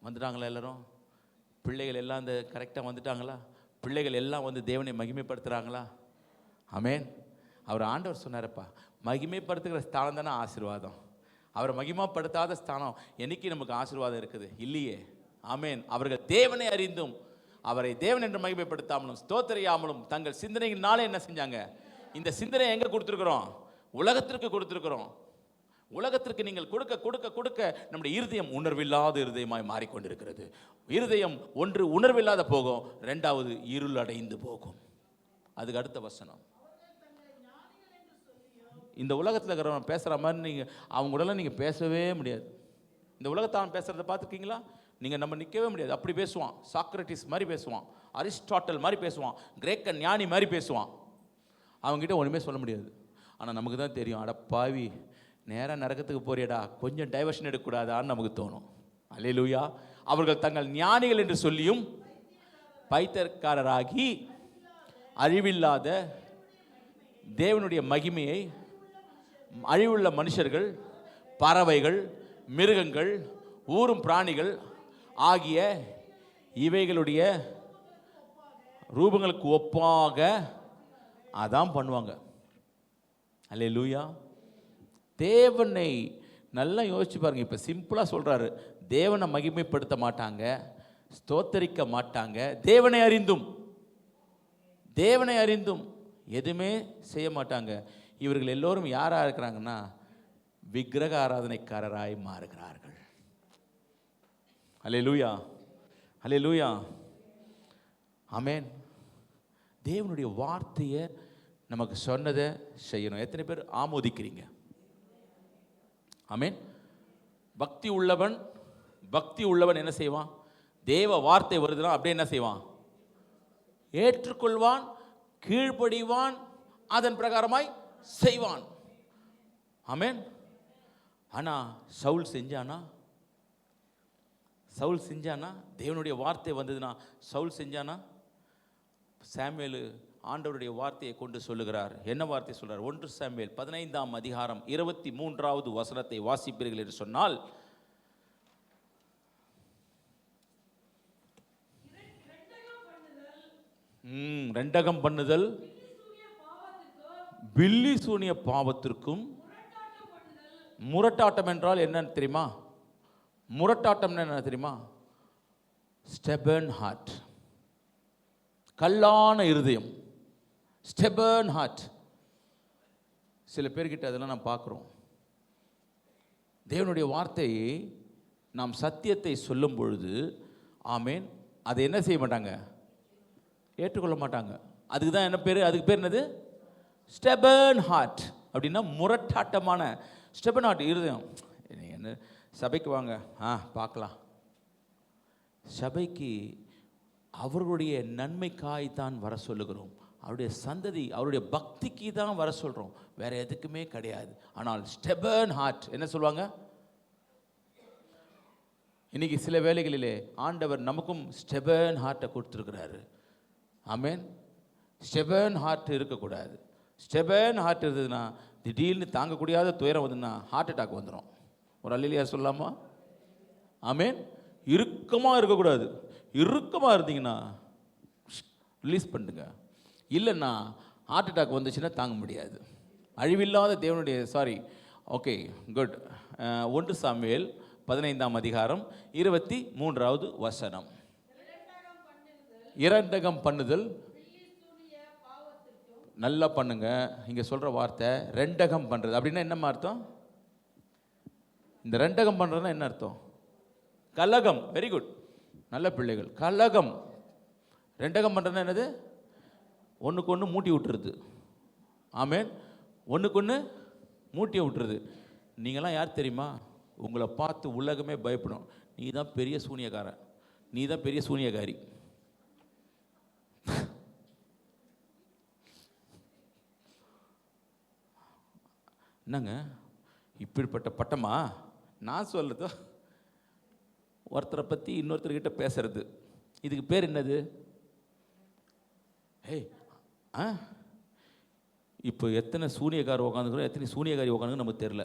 வந்துட்டாங்களா? எல்லாரும் பிள்ளைகள் எல்லாம் அந்த கரெக்டாக வந்துட்டாங்களா? பிள்ளைகள் எல்லாம் வந்து தேவனை மகிமைப்படுத்துகிறாங்களா? ஆமென். அவர் ஆண்டவர் சொன்னாரப்பா, மகிமைப்படுத்துகிற ஸ்தானம் தானே ஆசீர்வாதம். அவரை மகிமைப்படுத்தாத ஸ்தானம் என்னைக்கு நமக்கு ஆசீர்வாதம் இருக்குது? இல்லையே. ஆமென். அவர்கள் தேவனை அறிந்தும் அவரை தேவன் என்று மகிமைப்படுத்தாமலும் ஸ்தோத்திரியாமலும் தங்கள் சிந்தனையினாலே என்ன செஞ்சாங்க? இந்த சிந்தனை எங்கே கொடுத்துருக்குறோம்? உலகத்திற்கு கொடுத்துருக்குறோம். உலகத்திற்கு நீங்கள் கொடுக்க கொடுக்க கொடுக்க நம்முடைய இருதயம் உணர்வில்லாத இருதயமாய் மாறிக்கொண்டிருக்கிறது. இருதயம் ஒன்று உணர்வில்லாத போகும், ரெண்டாவது இருள் அடைந்து போகும். அதுக்கு அடுத்த வசனம், இந்த உலகத்தில் இருக்கிறவன் பேசுகிற மாதிரி நீங்கள் அவங்க கூட நீங்கள் பேசவே முடியாது. இந்த உலகத்தை அவன் பேசுகிறத பார்த்துருக்கீங்களா? நீங்கள் நம்ம நிற்கவே முடியாது. அப்படி பேசுவான். சாக்ரட்டிஸ் மாதிரி பேசுவான், அரிஸ்டாட்டல் மாதிரி பேசுவான், கிரேக்க ஞானி மாதிரி பேசுவான். அவங்ககிட்ட ஒன்றுமே சொல்ல முடியாது. ஆனால் நமக்கு தான் தெரியும், அட பாவி, நேராக நரகத்துக்கு போறியடா, கொஞ்சம் டைவர்ஷன் எடுக்கக்கூடாதான்னு நமக்கு தோணும். அல்லேலூயா. அவர்கள் தங்கள் ஞானிகள் என்று சொல்லியும் பைத்தியக்காரராகி அழிவில்லாத தேவனுடைய மகிமையை அழிவுள்ள மனுஷர்கள், பறவைகள், மிருகங்கள், ஊரும் பிராணிகள் ஆகிய இவைகளுடைய ரூபங்களுக்கு ஒப்பாக அதான் பண்ணுவாங்க. அல்லேலூயா. தேவனை நல்லா யோசிச்சு பாருங்க. இப்போ சிம்பிளாக சொல்கிறாரு, தேவனை மகிமைப்படுத்த மாட்டாங்க, ஸ்தோத்தரிக்க மாட்டாங்க, தேவனை அறிந்தும் எதுவுமே செய்ய மாட்டாங்க. இவர்கள் எல்லோரும் யாராக இருக்கிறாங்கன்னா விக்கிரக ஆராதனைக்காரராய் மாறுகிறார்கள். அல்லேலூயா, அல்லேலூயா, ஆமென். தேவனுடைய வார்த்தையை நமக்கு சொன்னதை செய்யணும். எத்தனை பேர் ஆமோதிக்கிறீங்க? ஆமென். பக்தி உள்ளவன் என்ன செய்வான்? தேவ வார்த்தை வருதுன்னா அப்படியே என்ன செய்வான்? ஏற்றுக்கொள்வான், கீழ்ப்படிவான், அதன் பிரகாரமாய் செய்வான். ஆமென். ஆனா சவுல் செஞ்சானா? தேவனுடைய வார்த்தை வந்ததுன்னா சவுல் செஞ்சானா? சாமுவேல் ஆண்டவருடைய வார்த்தையை கொண்டு சொல்லுகிறார். என்ன வார்த்தை சொல்றார்? 1 சாமுவேல் 15ஆம் அதிகாரம் 23வது வசனத்தை வாசிப்பீர்கள் என்று சொன்னால், ரெண்டகம் பண்ணுதல், பில்லி சூனிய பாவத்திற்கும். முரட்டாட்டம் என்றால் என்னன்னு தெரியுமா? முரட்டாட்டம் என்ன தெரியுமா? ஸ்டெபர்ன் ஹார்ட், கல்லான இருதயம், ஸ்டெபர்ன் ஹார்ட். சில பேர்கிட்ட அதெல்லாம் நாம் பார்க்குறோம். தேவனுடைய வார்த்தையை நாம் சத்தியத்தை சொல்லும் பொழுது, ஆமேன், அதை என்ன செய்ய மாட்டாங்க? ஏற்றுக்கொள்ள மாட்டாங்க. அதுக்கு தான் என்ன பேர்? அதுக்கு பேர் என்னது? ஸ்டெபர்ன் ஹார்ட். அப்படின்னா முரட்டாட்டமான ஸ்டெபர்ன் ஹார்ட் இருதயம். என்ன சபைக்கு வாங்க, பார்க்கலாம். சபைக்கு அவர்களுடைய நன்மைக்காய்த்தான் வர சொல்லுகிறோம். அவருடைய சந்ததி, அவருடைய பக்திக்கு தான் வர சொல்கிறோம், வேற எதுக்குமே கிடையாது. ஆனால் ஸ்டெபர்ன் ஹார்ட் என்ன சொல்லுவாங்க? இன்னைக்கு சில வேளைகளிலே ஆண்டவர் நமக்கும் ஸ்டெபர்ன் ஹார்ட்டை கொடுத்துருக்கிறாரு. ஆமென். ஸ்டெபர்ன் ஹார்ட் இருக்கக்கூடாது. ஸ்டெபர்ன் ஹார்ட் இருந்ததுன்னா திடீர்னு தாங்கக்கூடியாத துயரம் வந்துன்னா ஹார்ட் அட்டாக் வந்துடும். ஒரு அல்லேலூயா சொல்லலாமா? ஆமென். இறுக்கமாக இருக்கக்கூடாது. இறுக்கமாக இருந்தீங்கன்னா ரிலீஸ் பண்ணுங்க. இல்லைன்னா ஹார்ட் அட்டாக் வந்துச்சுன்னா தாங்க முடியாது. அழிவில்லாத தேவனுடைய ஓகே குட். 1 சாமுவேல் 15ஆம் அதிகாரம் 23வது வசனம். இரண்டகம் பண்ணுதல். நல்லா பண்ணுங்க. இங்கே சொல்கிற வார்த்தை ரெண்டகம் பண்ணுறது. அப்படின்னா என்ன அர்த்தம்? இந்த ரெண்டகம் பண்ணுறதுனா என்ன அர்த்தம்? கலகம். வெரி குட், நல்ல பிள்ளைகள். கலகம். ரெண்டகம் பண்ணுறதுனா என்னது? ஒன்றுக்கு ஒன்று மூட்டி விட்டுருது. ஆமென். ஒன்றுக்கு ஒன்று மூட்டியை விட்டுருது. நீங்களாம் யார் தெரியுமா? உங்களை பார்த்து உலகமே பயப்படும். நீ தான் பெரிய சூனியக்காரன், நீ தான் பெரிய சூனியக்காரி. என்னங்க இப்படிப்பட்ட பட்டமா? நான் சொல்லுதோ ஒருத்தரை பற்றி இன்னொருத்தர்கிட்ட பேசுறது, இதுக்கு பேர் என்னது? ஏய் இப்போ எத்தனை சூனியக்காரர் உட்காந்துக்கிறோம், எத்தனை சூனியக்காரி உட்காந்து நமக்கு தெரியல.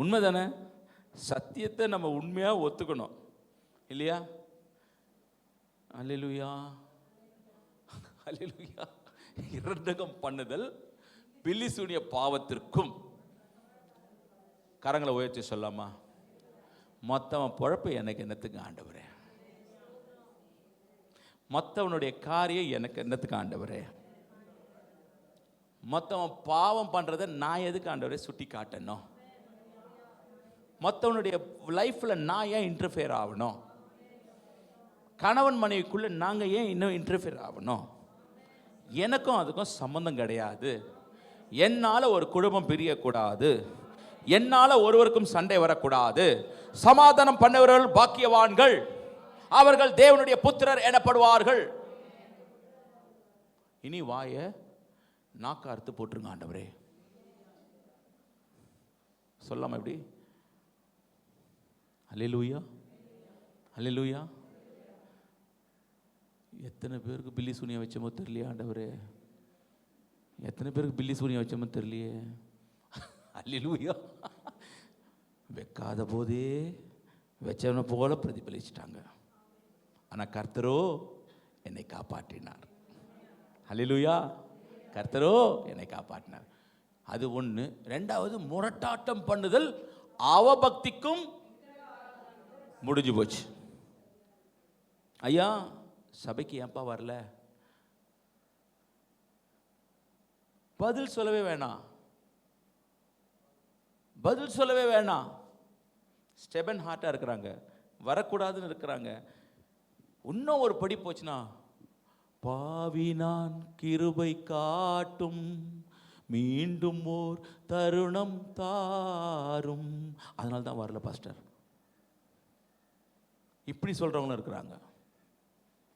உண்மை தானே? சத்தியத்தை நம்ம உண்மையாக ஒத்துக்கணும் இல்லையா? அல்லேலூயா, அல்லேலூயா. இரண்டகம் பண்ணுதல் பில்லி சூனிய பாவத்திற்கும். கரங்களை உயர்த்தி சொல்லாமா? மொத்தவன் பொழப்பு எனக்கு என்னத்துக்கு ஆண்டவரே? மற்றவனுடைய காரியம் எனக்கு என்னத்துக்கு ஆண்டவரே? மற்றவன் பாவம் பண்ணுறதை நான் எதுக்கு ஆண்டவரே சுட்டி காட்டணும்? மற்றவனுடைய லைஃப்பில் நான் ஏன் இன்டர்ஃபியர் ஆகணும்? கணவன் மனைவிக்குள்ளே நாங்கள் ஏன் இன்னும் இன்டர்ஃபியர் ஆகணும்? எனக்கும் அதுக்கும் சம்பந்தம் கிடையாது. என்னால் ஒரு குடும்பம் பிரியக்கூடாது, என்னால் ஒருவருக்கும் சண்டை வரக்கூடாது. சமாதானம் பண்ணவர்கள் பாக்கியவான்கள், அவர்கள் தேவனுடைய புத்திரர் எனப்படுவார்கள். இனி வாய நாக்க அறுத்து போட்டுருங்க ஆண்டவரே. சொல்லாம எப்படி? அல்லேலூயா, அல்லேலூயா. எத்தனை பேருக்கு பில்லி சூனியம் வச்சோமோ தெரியலையே ஆண்டவரே? எத்தனை பேருக்கு பில்லி சூனியம் வச்சோமோ தெரியலையே? அல்லேலூயா. வைக்காத போதே வச்சவனை போல பிரதிபலிச்சிட்டாங்க. ஆனால் கர்த்தரோ என்னை காப்பாற்றினார். அல்லேலூயா. கர்த்தரோ என்னை காப்பாற்றினார். அது ஒன்று. ரெண்டாவது, முரட்டாட்டம் பண்ணுதல் அவபக்திக்கும் முடிஞ்சு போச்சு. ஐயா சபைக்கு ஏன்பா வரல? பதில் சொல்லவே வேணாம், பதில் சொல்லவே வேணாம். ஸ்டெபன் ஹார்ட்டாக இருக்கிறாங்க, வரக்கூடாதுன்னு இருக்கிறாங்க. இன்னும் ஒரு படி போச்சுன்னா, பாவி நான் கிருபை காட்டும், மீண்டும் ஓர் தருணம் தாரும், அதனால தான் வரல பாஸ்டர். இப்படி சொல்றவங்களும் இருக்கிறாங்க.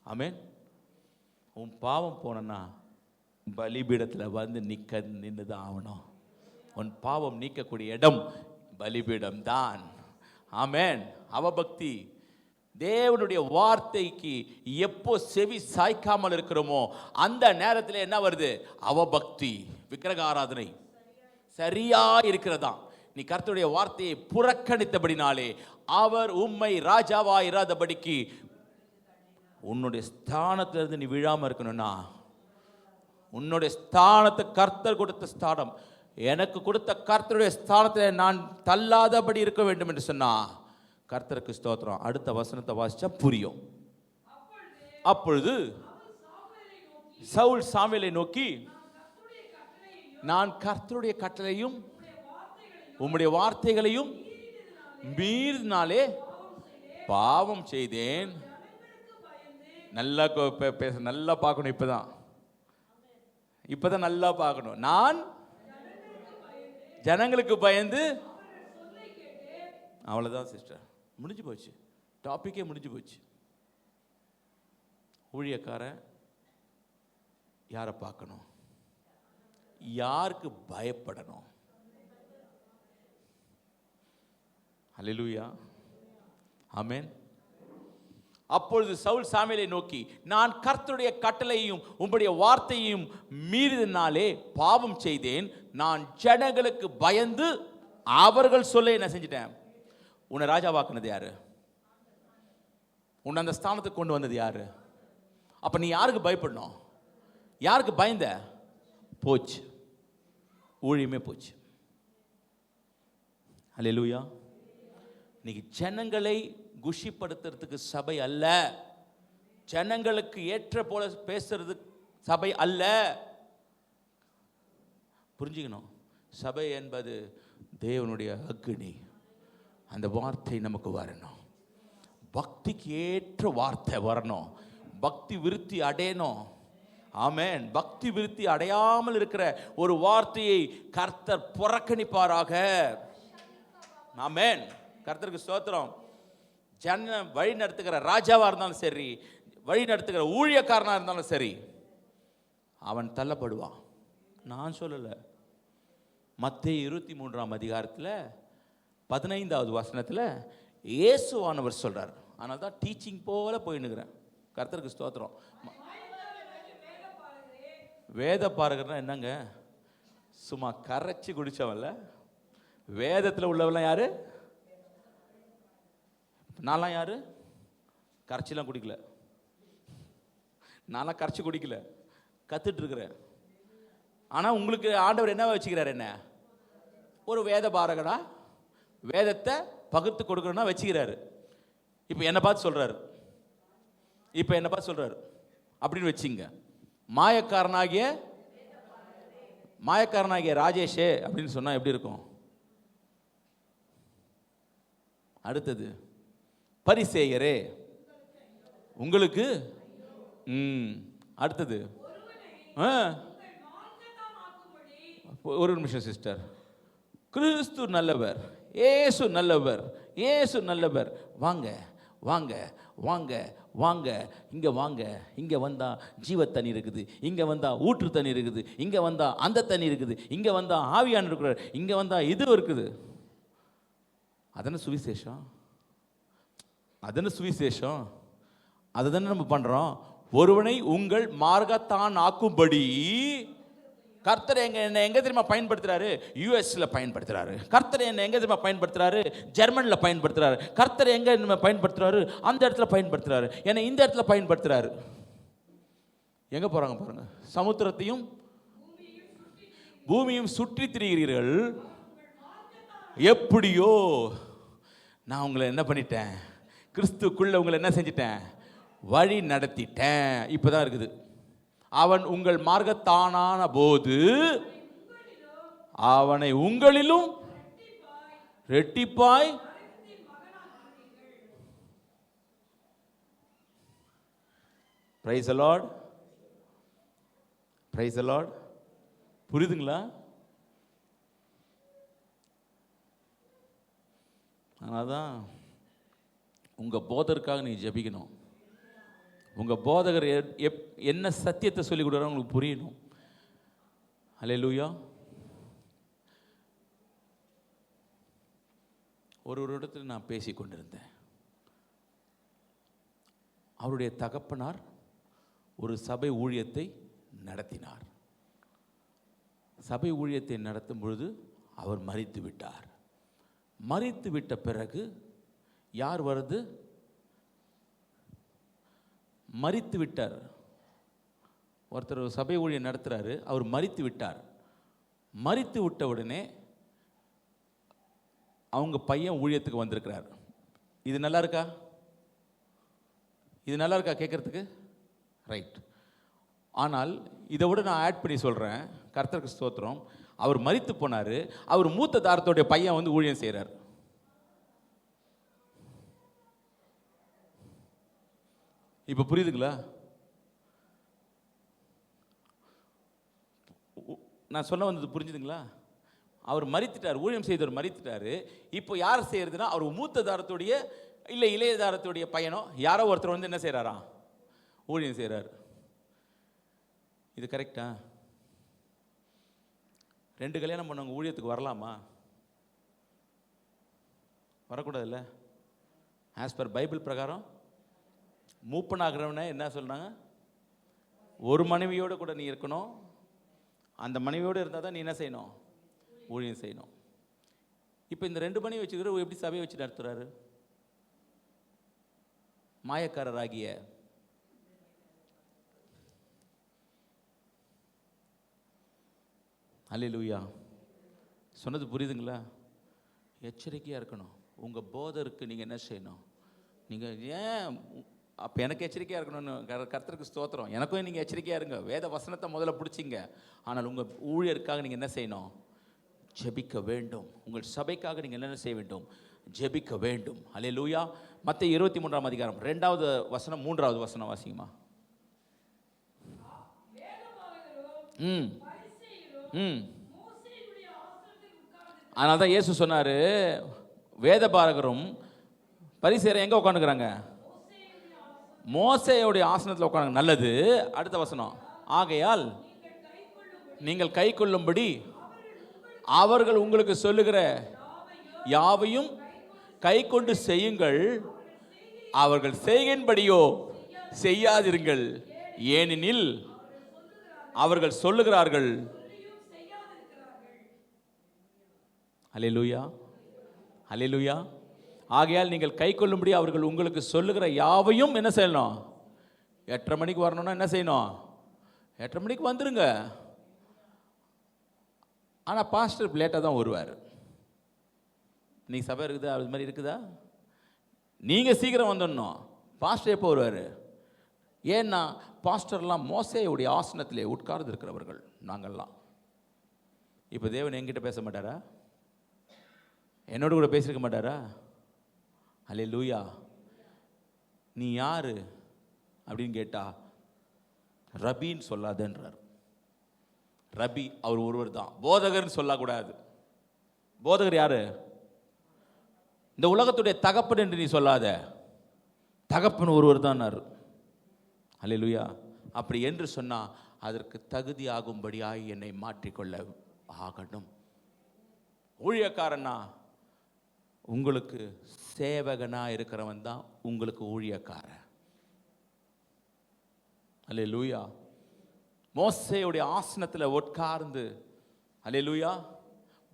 ஆமென். உன் பாவம் போனா பலிபீடத்தில் வந்து நின்றுதான் ஆகணும். உன் பாவம் நீக்கக்கூடிய இடம் பலிபீடம் தான். ஆமென். அவபக்தி. தேவனுடைய வார்த்தைக்கு எப்போ செவி சாய்க்காமல் இருக்கிறோமோ அந்த நேரத்தில் என்ன வருது? அவபக்தி, விக்கிரக ஆராதனை சரியா இருக்கிறதா? நீ கர்த்தருடைய வார்த்தையை புறக்கணித்தபடினாலே அவர் உம்மை ராஜாவா இராதபடிக்கு உன்னுடைய ஸ்தானத்திலிருந்து நீ விழாம இருக்கணும்னா, உன்னுடைய ஸ்தானத்தை கர்த்தர் கொடுத்த ஸ்தானம், எனக்கு கொடுத்த கர்த்தருடைய ஸ்தானத்தில் நான் தள்ளாதபடி இருக்க வேண்டும் என்று சொன்னா, கர்த்தருக்கு ஸ்தோத்திரம். அடுத்த வசனத்தை வாசிச்சா புரியும். அப்பொழுது சவுல் சாமுவேலை நோக்கி, நான் கர்த்தருடைய கட்டளையும் உம்முடைய வார்த்தைகளையும் மீறினாலே பாவம் செய்தேன். நல்லா பேச, நல்லா பார்க்கணும். இப்பதான் நல்லா பார்க்கணும். நான் ஜனங்களுக்கு பயந்து, அவ்வளவுதான் சிஸ்டர், முடிஞ்சு போச்சு. டாபிக்கே முடிஞ்சு போச்சு. ஊழியக்காரன் யாரை பார்க்கணும்? யாருக்கு பயப்படணும்? அல்லேலூயா. ஆமென். அப்பொழுது சவுல் சாமுவேலை நோக்கி, நான் கர்த்தருடைய கட்டளையையும் உம்முடைய வார்த்தையையும் மீறினாலே பாவம் செய்தேன். நான் ஜனங்களுக்கு பயந்து அவர்கள் சொல்ல என்ன செஞ்சிட்டேன். உன்னை ராஜாவாக்குனது யாரு? உன்னை அந்த ஸ்தானத்துக்கு கொண்டு வந்தது யாரு? அப்ப நீ யாருக்கு பயப்படணும்? யாருக்கு பயந்த? போச்சு, ஊழியமே போச்சு. அல்லேலூயா. இன்னைக்கு ஜனங்களை குஷிப்படுத்துறதுக்கு சபை அல்ல, ஜனங்களுக்கு ஏற்ற போல பேசுறது சபை அல்ல. புரிஞ்சுக்கணும். சபை என்பது தேவனுடைய அக்னி. அந்த வார்த்தை நமக்கு வரணும், பக்திக்கு ஏற்ற வார்த்தை வரணும், பக்தி விருத்தி அடையணும். ஆமென். பக்தி விருத்தி அடையாமல் இருக்கிற ஒரு வார்த்தையை கர்த்தர் புறக்கணிப்பாராக. ஆமென். கர்த்தருக்கு ஸ்தோத்திரம். ஜன வழி நடத்துகிற ராஜாவா இருந்தாலும் சரி, வழி நடத்துகிற ஊழியக்காரனா இருந்தாலும் சரி, அவன் தள்ளப்படுவான். நான் சொல்லல. மத்தேயு 23ஆம் அதிகாரத்தில் 15வது வசனத்தில் இயேசுவானவர் சொல்றார். அதனால தான் டீச்சிங் போல போயின்னுக்கிறேன். கர்த்தருக்கு ஸ்தோத்திரம். வேத பாரகர்னா என்னங்க? சும்மா கரைச்சி குடிச்சவன்ல. வேதத்தில் உள்ளவெல்லாம் யாரு? நான்லாம் யாரு? கரைச்சிலாம் குடிக்கல. நான்லாம் கரைச்சி குடிக்கல, கத்துட்டு இருக்கிறேன். ஆனால் உங்களுக்கு ஆண்டவர் என்ன வச்சுக்கிறார்? என்ன ஒரு வேத பாரகனா, வேதத்தை பகுத்து கொடுக்கணும்னா வச்சுக்கிறாரு. இப்போ என்னை பார்த்து சொல்றாரு, அப்படின்னு வச்சுங்க. மாயக்காரனாகிய ராஜேஷே அப்படின்னு சொன்னா எப்படி இருக்கும்? அடுத்தது பரிசேயரே உங்களுக்கு. அடுத்தது ஒரு நிமிஷம் சிஸ்டர். கிறிஸ்து நல்லவர், இயேசு நல்லவர், இயேசு நல்லவர். வாங்க வாங்க வாங்க வாங்க, இங்கே வாங்க. இங்கே வந்தால் ஜீவ தண்ணி இருக்குது, இங்கே வந்தால் ஊற்று தண்ணி இருக்குது, இங்கே வந்தால் அந்த தண்ணி இருக்குது, இங்கே வந்தால் ஆவியான இருக்கிறார், இங்கே வந்தால் இது இருக்குது. அதன சுவிசேஷம், அதை தானே நம்ம பண்ணுறோம். ஒருவனை உங்கள் மார்க்கத்தான் ஆக்கும்படி கர்த்தர் என்ன எங்க தெரியுமா பயன்படுத்துறாரு? யூஎஸ்ல பயன்படுத்துறாரு. கர்த்தர் என்ன எங்க தெரியுமா பயன்படுத்துறாரு? ஜெர்மன்ல பயன்படுத்துறாரு. கர்த்தர் எங்க பயன்படுத்துறாரு? அந்த இடத்துல பயன்படுத்துறாரு. ஏன்னா இந்த இடத்துல பயன்படுத்துறாரு. எங்க போறாங்க பாருங்க. சமுத்திரத்தையும் பூமியும் சுற்றி திரிகிறீர்கள். எப்படியோ நான் உங்களை என்ன பண்ணிட்டேன்? கிறிஸ்துக்குள்ள உங்களை என்ன செஞ்சிட்டேன்? வழி நடத்திட்டேன். இப்பதான் இருக்குது. அவன் உங்கள் மார்க்கத்தானான போது அவனை உங்களிலும் ரெட்டிப்பாய். Praise the Lord, praise the Lord. புரியுதுங்களா? அதனால்தான் உங்க போதருக்காக நீ ஜெபிக்கணும். உங்க போதகர் என்ன சத்தியத்தை சொல்லிக் கொடுக்குறாங்க உங்களுக்கு புரியணும். அல்லேலூயா. ஒரு இடத்துல நான் பேசி கொண்டிருந்தேன். அவருடைய தகப்பனார் ஒரு சபை ஊழியத்தை நடத்தினார். சபை ஊழியத்தை நடத்தும் பொழுது அவர் மரித்து விட்டார். மரித்து விட்ட பிறகு யார் வருது? மரித்து விட்டார். ஒருத்தர் சபை ஊழியம் நடத்துறாரு, அவர் மரித்து விட்டார். மரித்து விட்ட உடனே அவங்க பையன் ஊழியத்துக்கு வந்திருக்கிறார். இது நல்லா இருக்கா? இது நல்லா இருக்கா கேட்கறதுக்கு? ரைட். ஆனால் இதை விட நான் ஆட் பண்ணி சொல்றேன். கர்த்தருக்கு ஸ்தோத்திரம். அவர் மரித்து போனாரு. அவர் மூத்த தாரத்தோடைய பையன் வந்து ஊழியம் செய்யறார். இப்ப புரியுதுங்களா? நான் சொல்ல வந்தது புரிஞ்சுதுங்களா? அவர் மரித்துட்டார், ஊழியம் செய்தவர் மரித்துட்டாரு. இப்போ யார் செய்யறதுன்னா அவர் மூத்த தாரத்துடைய இல்லை இளைய தாரத்துடைய பையனோ யாரோ ஒருத்தர் வந்து என்ன செய்யறாரா? ஊழியம் செய்யறாரு. இது கரெக்டா? 2 கல்யாணம் பண்ணவங்க ஊழியத்துக்கு வரலாமா? வரக்கூடாதுல்ல? ஆஸ் பர் பைபிள் பிரகாரம் மூப்பனாகிறவன என்ன சொல்கிறாங்க? ஒரு மனைவியோடு கூட நீ இருக்கணும். அந்த மனைவியோடு இருந்தால் தான் நீ என்ன செய்யணும்? ஊழியம் செய்யணும். இப்போ இந்த 2 மனைவி வச்சுக்கிற எப்படி சபையை வச்சு நடத்துறாரு? மாயக்காரராகிய அல்லேலூயா. சொன்னது புரியுதுங்களா? எச்சரிக்கையாக இருக்கணும். உங்கள் போதருக்கு நீங்கள் என்ன செய்யணும்? நீங்கள் ஏன் அப்போ எனக்கு எச்சரிக்கையாக இருக்கணும்னு கர்த்தருக்கு ஸ்தோத்திரம். எனக்கும் நீங்கள் எச்சரிக்கையாக இருங்க. வேத வசனத்தை முதல்ல பிடிச்சிங்க. ஆனால் உங்கள் ஊழியருக்காக நீங்கள் என்ன செய்யணும்? ஜெபிக்க வேண்டும். உங்கள் சபைக்காக நீங்கள் என்ன செய்ய வேண்டும்? ஜெபிக்க வேண்டும். அல்லேலூயா. மத்தேயு 23ஆம் அதிகாரம் 2வது வசனம் 3வது வசனம் வாசிங்கம்மா. அதனால தான் இயேசு சொன்னார், வேதபாரகரும் பரிசேயரும் எங்கே உட்காந்துக்கிறாங்க? மோசேயுடைய ஆசனத்தில் உட்காந்து. நல்லது. அடுத்த வசனம், ஆகையால் நீங்கள் கை கொள்ளும்படி அவர்கள் உங்களுக்கு சொல்லுகிற யாவையும் கை கொண்டு செய்யுங்கள். அவர்கள் செய்கின்படியோ செய்யாதிருங்கள், ஏனெனில் அவர்கள் சொல்லுகிறார்கள். அல்லேலூயா, அல்லேலூயா. ஆகையால் நீங்கள் கை கொள்ளும்படி அவர்கள் உங்களுக்கு சொல்லுகிற யாவையும் என்ன செய்யணும்? 8:30 மணிக்கு வரணும்னா என்ன செய்யணும்? 8:30 மணிக்கு வந்துருங்க. ஆனால் பாஸ்டர் லேட்டாக தான் வருவார். இன்னைக்கு சபை இருக்குதா? அது மாதிரி இருக்குதா? நீங்கள் சீக்கிரம் வந்துடணும். பாஸ்டர் எப்போ வருவார்? ஏன்னா பாஸ்டர்லாம் மோசேயுடைய ஆசனத்திலே உட்கார்ந்து இருக்கிறவர்கள் நாங்கள்லாம். இப்போ தேவன் என்கிட்ட பேச மாட்டாரா? என்னோட கூட பேசியிருக்க மாட்டாரா? அல்லேலூயா. நீ யாரு அப்படின்னு கேட்டா ரபின்னு சொல்லாதன்றார். ரபி அவர் ஒருவர் தான். போதகர்னு சொல்லக்கூடாது. போதகர் யாரு? இந்த உலகத்துடைய தகப்பன் என்று நீ சொல்லாத. தகப்பன் ஒருவர் தான். அல்லேலூயா. அப்படி என்று சொன்னா அதற்கு தகுதி ஆகும்படியாய் என்னை மாற்றிக்கொள்ள ஆகணும். ஊழியக்காரனா உங்களுக்கு சேவகனா இருக்கிறவன் தான் உங்களுக்கு ஊழியக்காரன். அல்லேலூயா. மோசேயுடைய ஆசனத்தில் உட்கார்ந்து அல்லேலூயா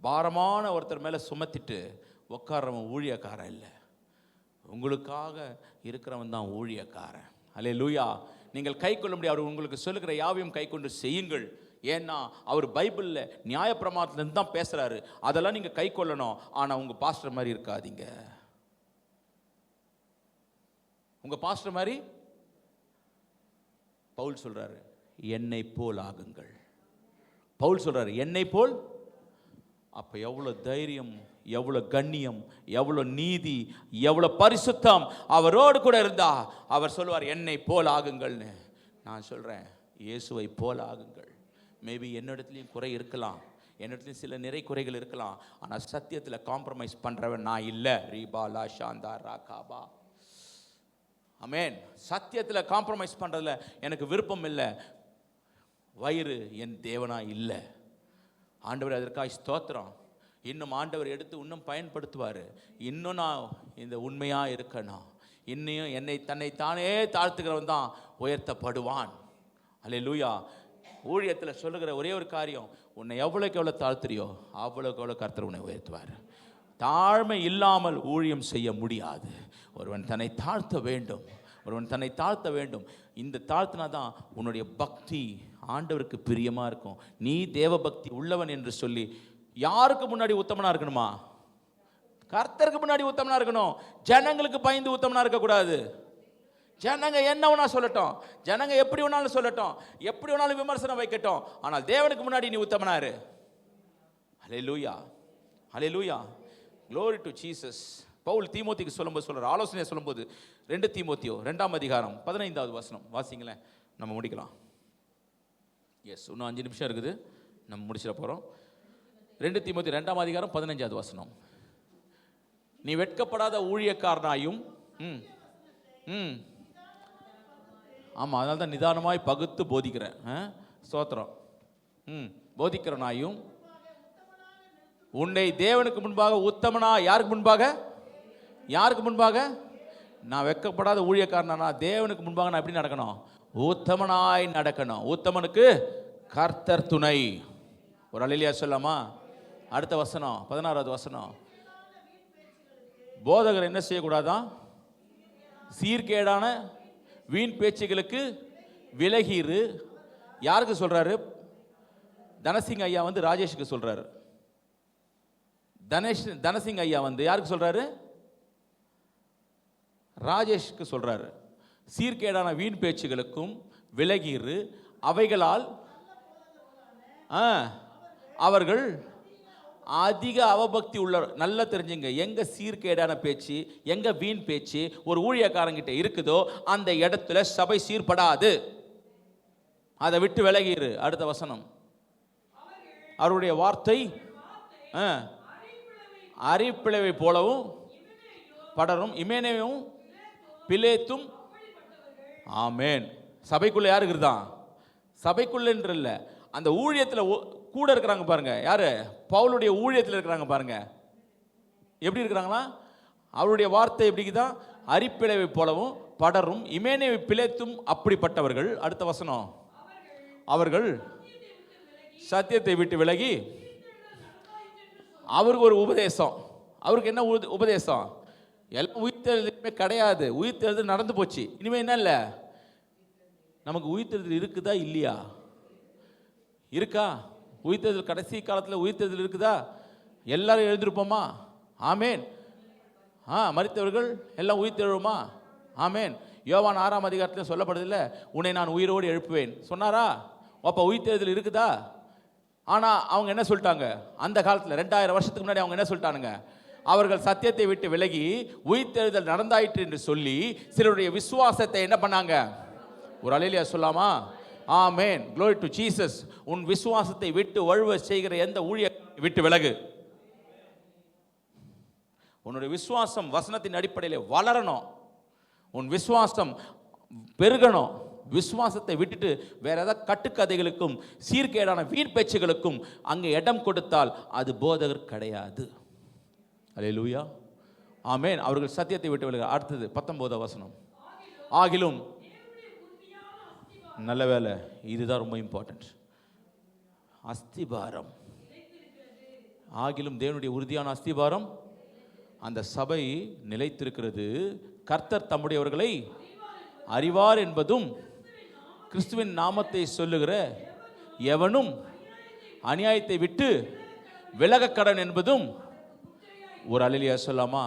பாரமான ஒருத்தர் மேலே சுமத்திட்டு உட்கார்றவன் ஊழியக்காரன் இல்லை. உங்களுக்காக இருக்கிறவன் தான் ஊழியக்காரன். அல்லேலூயா. நீங்கள் கை கொள்ளும்படி அவர் உங்களுக்கு சொல்லுகிற யாவையும் கை கொண்டு செய்யுங்கள். ஏன்னா அவர் பைபிளில் நியாயப்பிரமாணத்திலேருந்து தான் பேசுகிறாரு. அதெல்லாம் நீங்கள் கை கொள்ளணும். ஆனால் உங்கள் பாஸ்டர் மாதிரி இருக்காதீங்க. உங்கள் பாஸ்டர் மாதிரி பவுல் சொல்கிறாரு, என்னை போல் ஆகுங்கள். பவுல் சொல்கிறாரு என்னை போல். அப்போ எவ்வளோ தைரியம், எவ்வளோ கண்ணியம், எவ்வளோ நீதி, எவ்வளோ பரிசுத்தம் அவரோடு கூட இருந்தா அவர் சொல்லுவார் என்னை போல் ஆகுங்கள்னு. நான் சொல்கிறேன் இயேசுவை போல் ஆகுங்கள். மேபி என்னிடத்துலையும் குறை இருக்கலாம், என்னிடத்துலையும் சில நிறை குறைகள் இருக்கலாம். ஆனால் சத்தியத்தில் காம்ப்ரமைஸ் பண்ணுறவன் நான் இல்லை. ரீபாலா ஷாந்தா ராகாபா. ஆமென். சத்தியத்தில் காம்ப்ரமைஸ் பண்ணுறதுல எனக்கு விருப்பம் இல்லை. வயிறு என் தேவனா இல்லை. ஆண்டவர் அதற்காக ஸ்தோத்திரம். இன்னும் ஆண்டவர் எடுத்து இன்னும் பயன்படுத்துவார். இன்னும் நான் இந்த உண்மையாக இருக்கணும். இன்னும் என்னை தன்னை தானே தாழ்த்துக்கிறவன் தான் உயர்த்தப்படுவான். அல்லேலூயா. ஊழியத்தில் சொல்லுகிற ஒரே ஒரு காரியம், உன்னை எவ்வளோக்கு எவ்வளோ தாழ்த்துறியோ அவ்வளோக்கு எவ்வளோ கர்த்தர் உன்னை உயர்த்துவார். தாழ்மை இல்லாமல் ஊழியம் செய்ய முடியாது. ஒருவன் தன்னை தாழ்த்த வேண்டும். ஒருவன் தன்னை தாழ்த்த வேண்டும். இந்த தாழ்த்தினா தான் உன்னுடைய பக்தி ஆண்டவருக்கு பிரியமாக இருக்கும். நீ தேவ பக்தி உள்ளவன் என்று சொல்லி யாருக்கு முன்னாடி உத்தமனா இருக்கணுமா? கர்த்தருக்கு முன்னாடி உத்தமனா இருக்கணும். ஜனங்களுக்கு பயந்து உத்தமனா இருக்கக்கூடாது. ஜனங்க என்ன வேணா சொல்லட்டும், ஜனங்க எப்படி வேணாலும் சொல்லட்டும், எப்படி வேணாலும் விமர்சனம் வைக்கட்டும், ஆனால் தேவனுக்கு முன்னாடி நீ உத்தமனாரு. ஹல்லேலூயா, ஹல்லேலூயா, glory to Jesus. பவுல் தீமோத்திக்கு சொல்லும்போது சொல்றார், ஆலோசனை சொல்லும்போது 2 தீமோத்தியோ 2ஆம் அதிகாரம் 15வது வசனம் வாசிங்களேன், நம்ம முடிக்கலாம். எஸ், இன்னும் 5 நிமிஷம் இருக்குது, நம்ம முடிச்சிட போகிறோம். 2 தீமோத்தி 2ஆம் அதிகாரம் 15வது வசனம். நீ வெட்கப்படாத ஊழியக்காரனாயும் ஆமாம், அதனால தான் நிதானமாய் பகுத்து போதிக்கிறேன். ஸ்தோத்திரம். போதிக்கிறனாயும் உன்னை தேவனுக்கு முன்பாக உத்தமனா, யாருக்கு முன்பாக? யாருக்கு முன்பாக? நான் வெட்கப்படாத ஊழியக்காரனா, தேவனுக்கு முன்பாக நான் எப்படி நடக்கணும்? உத்தமனாய் நடக்கணும். உத்தமனுக்கு கர்த்தர் துணை. ஒரு அல்லேலூயா சொல்லாமா? அடுத்த வசனம், 16வது வசனம். போதகர் என்ன செய்யக்கூடாதான்? சீர்கேடான வீண் பேச்சுகளுக்கு விலகிரு. யாருக்கு சொல்றாரு? தனசிங் ஐயா வந்து ராஜேஷுக்கு சொல்றாரு. தனசிங் ஐயா வந்து யாருக்கு சொல்றாரு? ராஜேஷ்க்கு சொல்றாரு. சீர்கேடான வீண் பேச்சுகளுக்கும் விலகிரு, அவைகளால் அவர்கள் அதிக அவபக்தி உள்ள. நல்லா தெரிஞ்சுங்க, எங்க சீர்கேடான பேச்சு, எங்க வீண் பேச்சு ஒரு ஊழியக்காரங்கிட்ட இருக்குதோ அந்த இடத்துல சபை சீர்படாது. அதை விட்டு விலகிரு. அடுத்த வசனம். அவருடைய வார்த்தை அரிப்பிளவை போலவும் படரும், இமேனேயும் பிலேத்தும். ஆமேன். சபைக்குள்ள யாரு இருக்குதான்? சபைக்குள்ள இல்ல, அந்த ஊழியத்தில் கூட இருக்கிறாங்க பாருங்க. யாரு? பவுலுடைய ஊழியத்தில் இருக்கிறாங்க பாருங்க. எப்படி இருக்கிறாங்களா? அவருடைய வார்த்தை எப்படிதான்? அரிப்பிளவை போலவும் படரும், இமேனேயை பிலேத்தும் அப்படிப்பட்டவர்கள். அடுத்த வசனம். அவர்கள் சத்தியத்தை விட்டு விலகி. அவருக்கு ஒரு உபதேசம். அவருக்கு என்ன உபதேசம்? எல்லாம் உயிர்த்தெழுதலுமே கிடையாது. உயிர்த்தெழுதல் நடந்து போச்சு. இனிமே என்ன இல்லை? நமக்கு உயிர்த்தெழுதல் இருக்குதா இல்லையா? இருக்கா? உயிர்த்தெழுதல் கடைசி காலத்தில் உயிர்த்தெழுதல் இருக்குதா? எல்லாரும் எழுந்திருப்போமா? ஆமேன். மரித்தவர்கள் எல்லாம் உயிர்த்தெழுவோமா? ஆமேன். யோவான் 6ஆம் அதிகாரத்தில் சொல்லப்படுதில்ல, உன்னை நான் உயிரோடு எழுப்புவேன் சொன்னாரா? அப்போ உயிர்த்தெழுதல் இருக்குதா? ஆனால் அவங்க என்ன சொல்லிட்டாங்க? அந்த காலத்தில் 2000 வருஷத்துக்கு முன்னாடி அவங்க என்ன சொல்லிட்டானுங்க? அவர்கள் சத்தியத்தை விட்டு விலகி உயிர்த்தெழுதல் நடந்தாயிற்று என்று சொல்லி சிலருடைய விசுவாசத்தை என்ன பண்ணாங்க? ஒரு அல்லேலூயா சொல்லாமா? ஆமென். glory to Jesus. உன் விசுவாசத்தை விட்டு வழுவ செய்கிற எந்த ஊழியத்தை விட்டு விலகு. உன்னுடைய விசுவாசம் வசனத்தின் அடிப்படையில் வளரணும். உன் விசுவாசம் பெருகணும். விசுவாசத்தை விட்டுட்டு வேற ஏதாவது கட்டுக்கதைகளுக்கும் சீர்கேடான வீண் பேச்சுகளுக்கும் அங்கே இடம் கொடுத்தால் அது போதகர் கிடையாது. அல்லேலூயா. ஆமென். அவர்கள் சத்தியத்தை விட்டு விலக. அடுத்தது 19வது வசனம். ஆகிலும், நல்ல வேலை, இதுதான் ரொம்ப இம்பார்ட்டன்ட். அஸ்திபாரம். ஆகிலும் தேவனுடைய உறுதியான அஸ்திபாரம், அந்த சபை நிலைத்திருக்கிறது. கர்த்தர் தம்முடையவர்களை அறிவார் என்பதும், கிறிஸ்துவின் நாமத்தை சொல்லுகிற எவனும் அநியாயத்தை விட்டு விலகக்கடன் என்பதும். ஒரு அல்லேலூயா சொல்லாமா?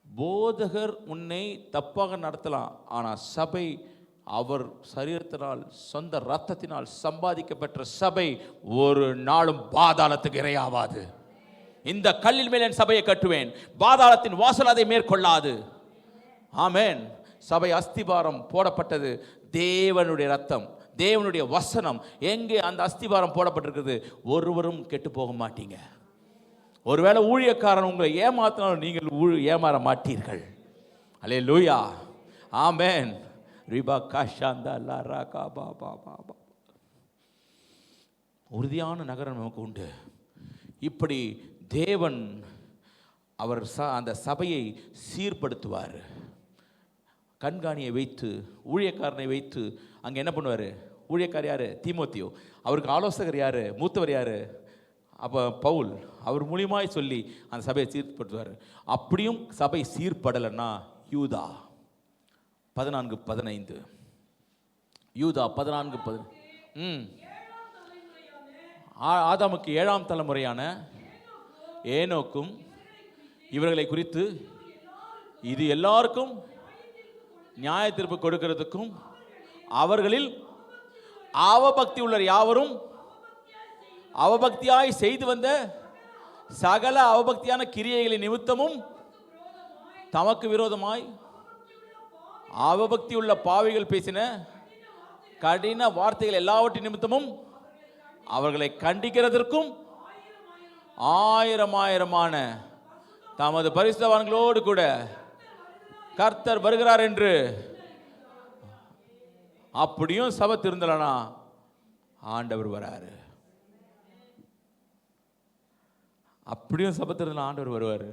போதகர் உன்னை தப்பாக நடத்தலாம், ஆனால் சபை அவர் சரீரத்தினால் சொந்த ரத்தத்தினால் சம்பாதிக்கப்பட்ட சபை ஒரு நாளும் பாதாளத்துக்கு இரையாவாது. இந்த கல்லின் மேல் என் சபையை கட்டுவேன், பாதாளத்தின் வாசல் அதை மேற்கொள்ளாது. ஆமென். சபை அஸ்திபாரம் போடப்பட்டது. தேவனுடைய ரத்தம், தேவனுடைய வசனம். எங்கே அந்த அஸ்திபாரம் போடப்பட்டிருக்கிறது, ஒருவரும் கெட்டு போக மாட்டீங்க. ஒருவேளை ஊழியக்காரன் உங்களை ஏமாத்தினாலும் நீங்கள் ஏமாற மாட்டீர்கள். அல்லேலூயா. ஆமென். உறுதியான நகரம் நமக்கு உண்டு. இப்படி தேவன் அவர் அந்த சபையை சீர்படுத்துவார். கண்காணியை வைத்து, ஊழியக்காரனை வைத்து அங்கே என்ன பண்ணுவார்? ஊழியக்கார் யார்? தீமோத்தேயு. அவருக்கு ஆலோசகர் யார்? மூத்தவர் யார்? அப்போ பவுல். அவர் மூலியமாய் சொல்லி அந்த சபையை சீர்படுத்துவார். அப்படியும் சபை சீர்படலைன்னா யூதா 14:15. யூதா 14:15. ஆதாமுக்கு 7ஆம் தலைமுறையான ஏனோக்கும் இவர்களை குறித்து இது எல்லாருக்கும் நியாய தீர்ப்பு கொடுக்கிறதுக்கும் அவர்களில் அவபக்தி உள்ள யாவரும் அவபக்தியாய் செய்து வந்த சகல அவபக்தியான கிரியைகளின் நிமித்தமும் தமக்கு விரோதமாய் அவபக்தி உள்ள பாவிகள் பேசின கடின வார்த்தைகள் எல்லாவற்றின் நிமித்தமும் அவர்களை கண்டிக்கிறதற்கும் 1000 தமது பரிசுத்தவான்களோடு கூட கர்த்தர் வருகிறார் என்று. அப்படியும் சபை திருந்தலனா ஆண்டவர் வராரு. அப்படியும் சபை திருந்தல ஆண்டவர் வருவார்.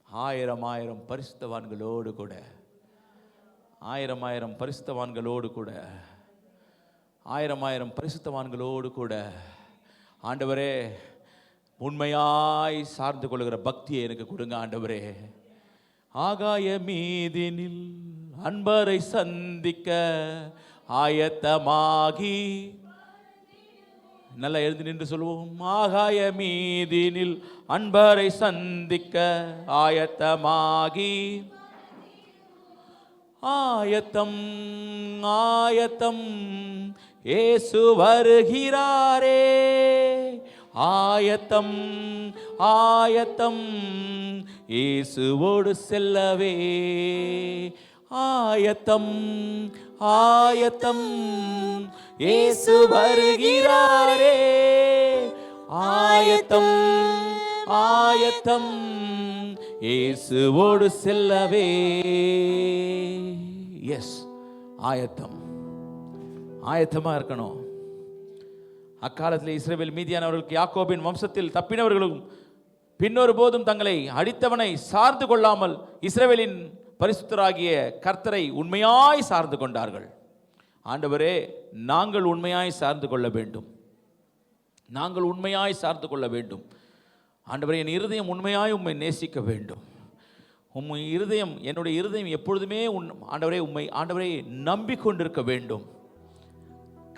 ஆயிரம் ஆயிரம் பரிசுத்தவான்களோடு கூட, ஆயிரம் ஆயிரம் பரிசுத்தவான்களோடு கூட, ஆயிரம் ஆயிரம் பரிசுத்தவான்களோடு கூட ஆண்டவரே உண்மையாய் சார்ந்து கொள்கிற பக்தியை எனக்கு கொடுங்க ஆண்டவரே. ஆகாய மீதினில் அன்பரை சந்திக்க ஆயத்தமாகி, நல்லா எழுதி நின்று சொல்லுவோம். ஆகாய மீதினில் அன்பரை சந்திக்க ஆயத்தமாகி, ஆயத்தம் ஆயத்தம் இயேசு வருகிறாரே, ஆயத்தம் ஆயத்தம் இயேசுவோடு செல்லவே, ஆயத்தம் ஆயத்தம் இயேசு வருகிறாரே, ஆயத்தம் ஆயத்தம் இயேசுவோடு செல்லவே. எஸ், ஆயத்தம், ஆயத்தமா இருக்கணும். அக்காலத்தில் இஸ்ரவேல் மீதியானவர்களுக்கு யாக்கோபின் வம்சத்தில் தப்பினவர்களும் பின்னொரு போதும் தங்களை அடித்தவனை சார்ந்து கொள்ளாமல் இஸ்ரவேலின் பரிசுத்தராகிய கர்த்தரை உண்மையாய் சார்ந்து கொண்டார்கள். ஆண்டவரே, நாங்கள் உண்மையாய் சார்ந்து கொள்ள வேண்டும், நாங்கள் உண்மையாய் சார்ந்து கொள்ள வேண்டும். ஆண்டவரே, என் இருதயம் உண்மையாய் உம்மை நேசிக்க வேண்டும். உம்மை இருதயம், என்னுடைய இருதயம் எப்பொழுதுமே ஆண்டவரே உம்மை ஆண்டவரே நம்பிக்கொண்டிருக்க வேண்டும்.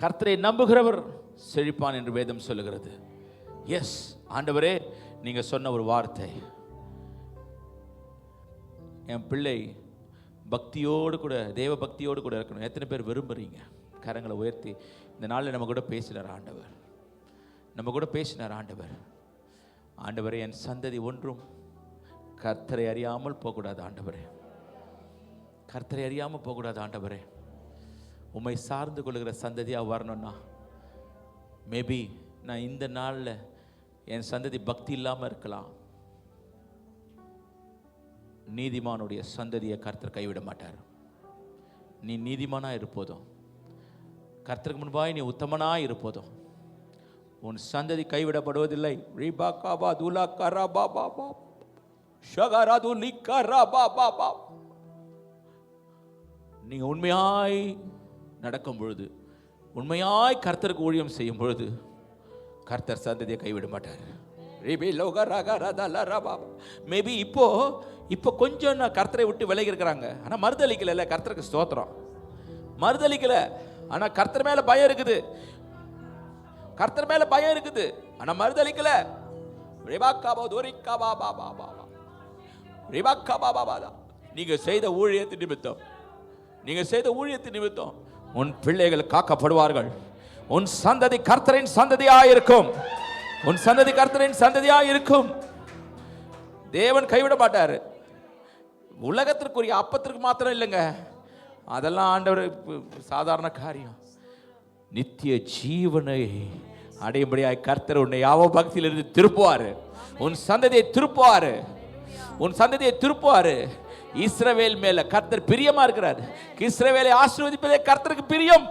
கர்த்தரை நம்புகிறவர் செழிப்பான் என்று வேதம் சொல்லுகிறது. எஸ் ஆண்டவரே, நீங்க சொன்ன ஒரு வார்த்தை, என் பிள்ளை பக்தியோடு கூட, தேவ பக்தியோடு கூட இருக்கணும். எத்தனை பேர் விரும்புறீங்க? கரங்களை உயர்த்தி. இந்த நாளில் நம்ம கூட பேசினார் ஆண்டவர், நம்ம கூட பேசினார் ஆண்டவர். ஆண்டவரே, என் சந்ததி ஒன்றும் கர்த்தரை அறியாமல் போகக்கூடாது ஆண்டவரே, கர்த்தரை அறியாமல் போகக்கூடாது ஆண்டவரே. உம்மை சார்ந்து கொள்ளுகிற சந்ததியாக வரணும்னா, மேபி நான் இந்த நாளில் என் சந்ததி பக்தி இல்லாமல் இருக்கலாம். நீதிமானுடைய சந்ததியை கர்த்தர் கைவிட மாட்டார். நீ நீதிமானா இருப்போதும், கர்த்தருக்கு முன்பாய் நீ உத்தமனா இருப்போதும் உன் சந்ததி கைவிடப்படுவதில்லை. நீங்க உண்மையாய் நடக்கும் பொழுது, உண்மையாய் கர்த்தருக்கு ஊழியம் செய்யும் பொழுது கர்த்தர் சந்ததியை கைவிட மாட்டார். மேபி இப்போ கொஞ்சம் நான் கர்த்தரை விட்டு விலகி இருக்கிறாங்க, ஆனா மறுதளிக்கல. கர்த்தருக்கு ஸ்தோத்திரம், மறுதளிக்கல. ஆனா கர்த்தர் மேல பயம் இருக்குது, கர்த்தர் மேல பயம் இருக்குது, ஆனா மறுதளிக்கல. நீங்க செய்த ஊழியத்தின் நிமித்தம், நீங்க செய்த ஊழியத்தின் நிமித்தம் உன் பிள்ளைகள் காக்கப்படுவார்கள். உன் சந்ததி கர்த்தரின் சந்ததியாயிருக்கும், உன் சந்ததி கர்த்தரின் சந்ததியாயிருக்கும். தேவன் கைவிட மாட்டாரு. உலகத்திற்குரிய அப்பத்திற்கு மாத்திரம் இல்லைங்க, அதெல்லாம் ஆண்டவர் சாதாரண காரியம். நித்திய ஜீவனை அடையும்படியாய் கர்த்தர் உன்னை யாவோ பக்தியிலிருந்து திருப்புவாரு, உன் சந்ததியை திருப்புவாரு, உன் சந்ததியை திருப்புவாரு. இஸ்ரவேல் மேல கர்த்தர் பிரியமா இருக்கிறார். இஸ்ரவேலை ஆசீர்வதிப்பதே கர்த்தருக்கு பிரியம்.